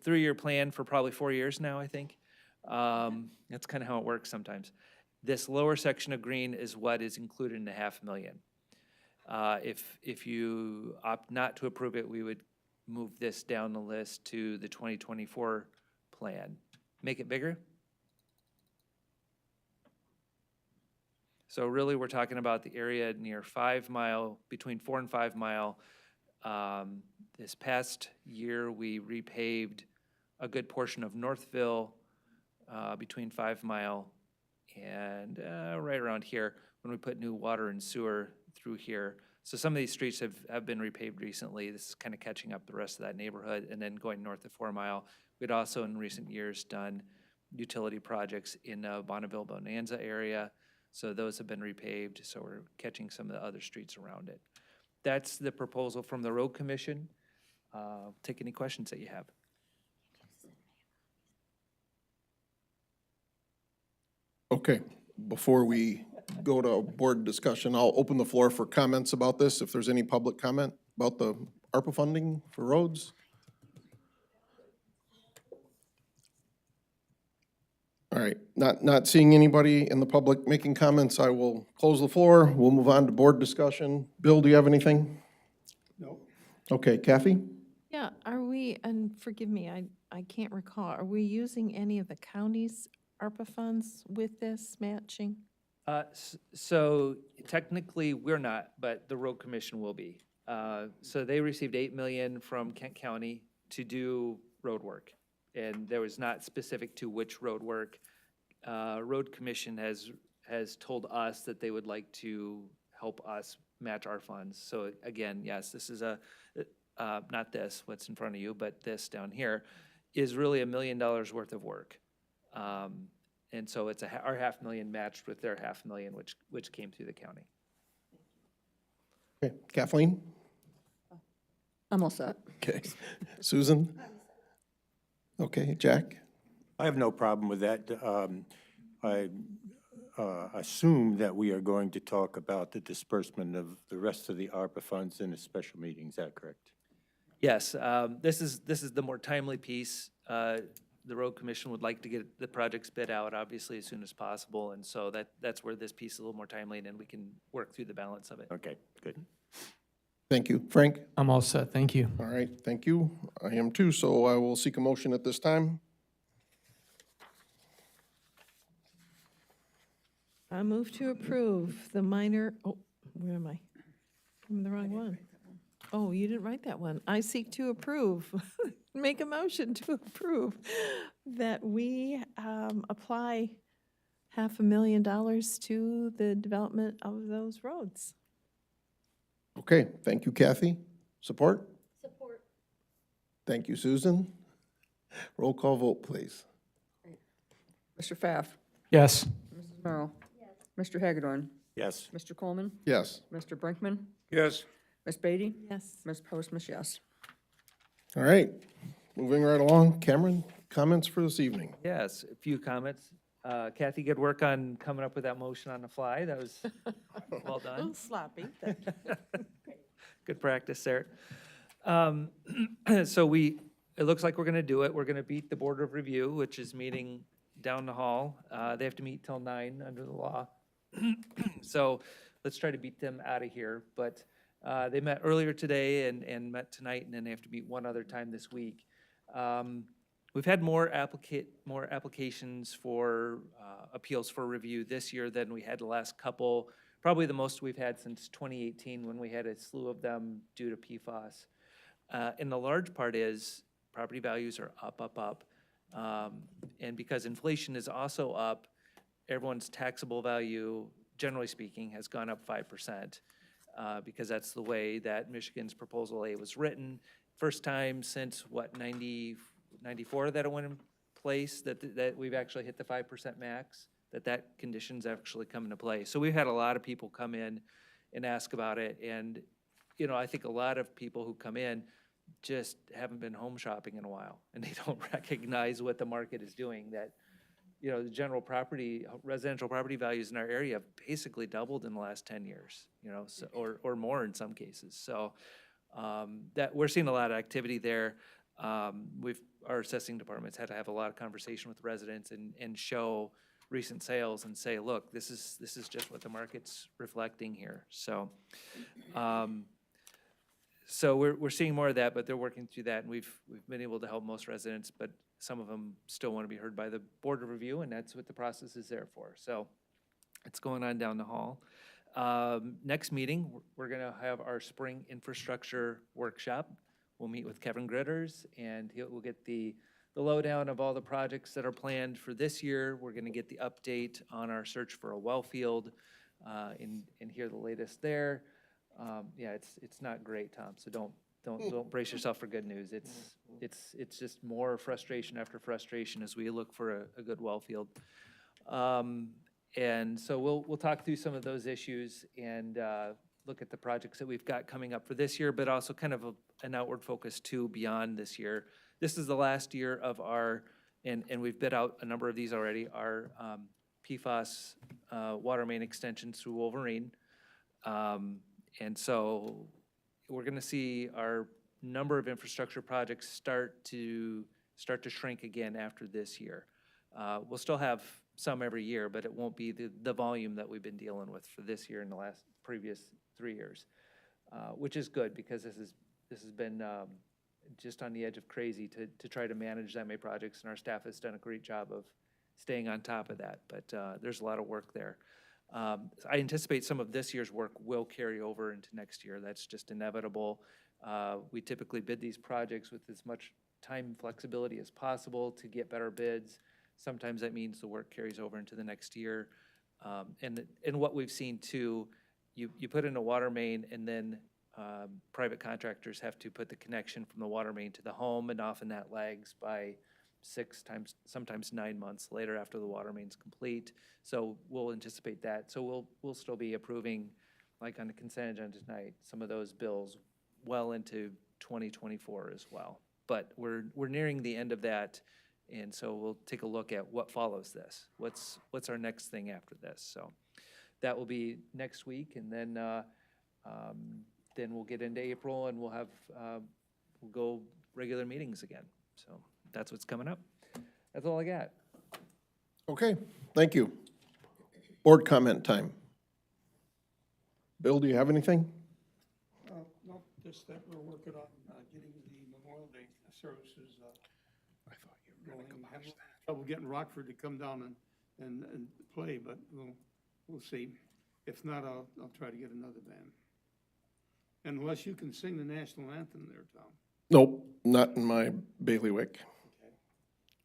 three-year plan for probably 4 years now, I think. That's kind of how it works sometimes. This lower section of green is what is included in the $500,000. If you opt not to approve it, we would move this down the list to the 2024 plan. Make it bigger? So really, we're talking about the area near 5 Mile, between 4 and 5 Mile. This past year, we repaved a good portion of Northville, between 5 Mile and right around here when we put new water and sewer through here. So some of these streets have been repaved recently. This is kind of catching up the rest of that neighborhood, and then going north of 4 Mile. We'd also in recent years done utility projects in Bonneville, Bonanza area. So those have been repaved, so we're catching some of the other streets around it. That's the proposal from the Road Commission. Take any questions that you have. Okay, before we go to board discussion, I'll open the floor for comments about this, if there's any public comment about the ARPA funding for roads. All right, not seeing anybody in the public making comments, I will close the floor. We'll move on to board discussion. Bill, do you have anything? No. Okay, Kathy? Yeah, are we, and forgive me, I can't recall, are we using any of the county's ARPA funds with this matching? So technically, we're not, but the Road Commission will be. So they received $8 million from Kent County to do road work. And there was not specific to which road work. Road Commission has told us that they would like to help us match our funds. So again, yes, this is not this, what's in front of you, but this down here is really $1 million worth of work. And so it's our $500,000 matched with their $500,000, which came through the county. Okay, Kathleen? I'm all set. Okay, Susan? Okay, Jack? I have no problem with that. I assume that we are going to talk about the disbursement of the rest of the ARPA funds in a special meeting. Is that correct? Yes, this is the more timely piece. The Road Commission would like to get the projects bid out, obviously, as soon as possible, and so that's where this piece is a little more timely, and then we can work through the balance of it. Okay, good. Thank you. Frank? I'm all set, thank you. All right, thank you. I am too, so I will seek a motion at this time. I move to approve the minor, oh, where am I? I'm in the wrong one. Oh, you didn't write that one. I seek to approve, make a motion to approve that we apply $500,000 to the development of those roads. Okay, thank you, Kathy. Support? Support. Thank you, Susan. Roll call vote, please. Mr. Pfaff? Yes. Mrs. Merrill? Yes. Mr. Hagedorn? Yes. Mr. Coleman? Yes. Mr. Brinkman? Yes. Ms. Beatty? Yes. Ms. Postma, yes. All right, moving right along. Cameron, comments for this evening? Yes, a few comments. Kathy, good work on coming up with that motion on the fly. That was well A done. little sloppy, but Good practice there. So it looks like we're gonna do it. We're gonna beat the Board of Review, which is meeting down the hall. They have to meet till 9 under the law. So let's try to beat them out of here. But they met earlier today and met tonight, and then they have to meet one other time this week. We've had more applications for appeals for review this year than we had the last couple. Probably the most we've had since 2018 when we had a slew of them due to PFAS. And the large part is property values are up. And because inflation is also up, everyone's taxable value, generally speaking, has gone up 5%. Because that's the way that Michigan's Proposal A was written. First time since, 94 that it went in place, that we've actually hit the 5% max, that condition's actually come into play. So we've had a lot of people come in and ask about it, and, you know, I think a lot of people who come in just haven't been home shopping in a while, and they don't recognize what the market is doing, that, you know, the general residential property values in our area have basically doubled in the last 10 years, you know, so, or more in some cases. So that we're seeing a lot of activity there. Our assessing departments had to have a lot of conversation with residents and show recent sales and say, look, this is just what the market's reflecting here. So, so we're seeing more of that, but they're working through that, and we've been able to help most residents, but some of them still want to be heard by the Board of Review, and that's what the process is there for. So it's going on down the hall. Next meeting, we're going to have our spring infrastructure workshop. We'll meet with Kevin Gritters, and we'll get the lowdown of all the projects that are planned for this year. We're going to get the update on our search for a well field and hear the latest there. Yeah, it's not great, Tom, so don't brace yourself for good news. It's just more frustration after frustration as we look for a good well field. And so we'll talk through some of those issues and look at the projects that we've got coming up for this year, but also kind of an outward focus too beyond this year. This is the last year of our, and we've bid out a number of these already, our PFAS water main extensions through Wolverine. And so we're gonna see our number of infrastructure projects start to shrink again after this year. We'll still have some every year, but it won't be the volume that we've been dealing with for this year and the previous 3 years, which is good because this has been just on the edge of crazy to try to manage that many projects, and our staff has done a great job of staying on top of that, but there's a lot of work there. I anticipate some of this year's work will carry over into next year. That's just inevitable. We typically bid these projects with as much time flexibility as possible to get better bids. Sometimes that means the work carries over into the next year. And what we've seen too, you put in a water main and then private contractors have to put the connection from the water main to the home, and often that lags by 6 times, sometimes 9 months later after the water main's complete. So we'll anticipate that. So we'll still be approving, like on the consent agenda tonight, some of those bills well into 2024 as well. But we're nearing the end of that, and so we'll take a look at what follows this. What's our next thing after this? So that will be next week, and then we'll get into April, and we'll go regular meetings again. So that's what's coming up. That's all I got. Okay, thank you. Board comment time. Bill, do you have anything? No, just that we're working on getting the Memorial Day services. I thought you were going to come that. Trouble getting Rockford to come down and play, but we'll see. If not, I'll try to get another band. Unless you can sing the national anthem there, Tom. Nope, not in my bailiwick. Okay.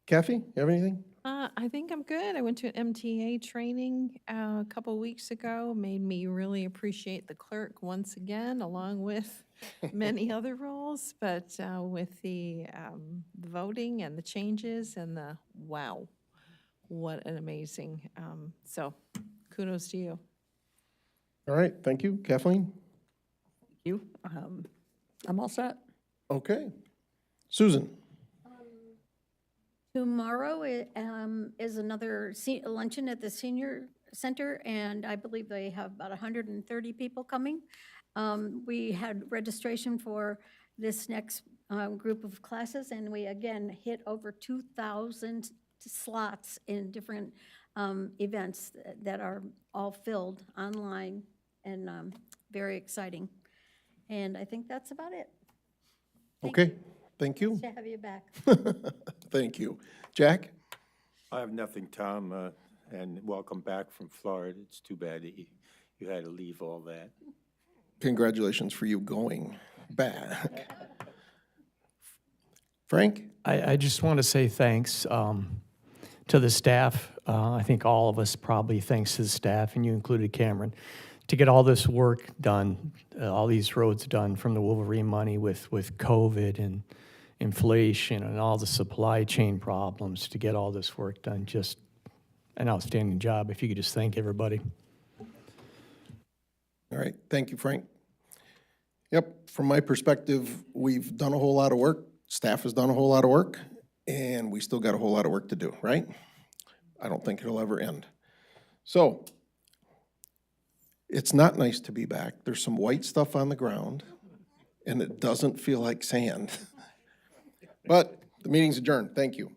Kathy, you have anything? I think I'm good. I went to an MTA training a couple weeks ago. Made me really appreciate the clerk once again, along with many other roles. But with the voting and the changes and wow, what an amazing. So kudos to you. All right, thank you. Kathleen? You? I'm all set. Okay. Susan? Tomorrow is another luncheon at the senior center, and I believe they have about 130 people coming. We had registration for this next group of classes, and we again hit over 2,000 slots in different events that are all filled online, and very exciting. And I think that's about it. Okay, thank you. Nice to have you back. Thank you. Jack? I have nothing, Tom, and welcome back from Florida. It's too bad that you had to leave all that. Congratulations for you going back. Frank? I just want to say thanks to the staff. I think all of us probably thanks to the staff, and you included Cameron, to get all this work done, all these roads done from the Wolverine money with COVID and inflation and all the supply chain problems to get all this work done. Just an outstanding job. If you could just thank everybody. All right, thank you, Frank. Yep, from my perspective, we've done a whole lot of work, staff has done a whole lot of work, and we still got a whole lot of work to do, right? I don't think it'll ever end. So, it's not nice to be back. There's some white stuff on the ground, and it doesn't feel like sand. But the meeting's adjourned. Thank you.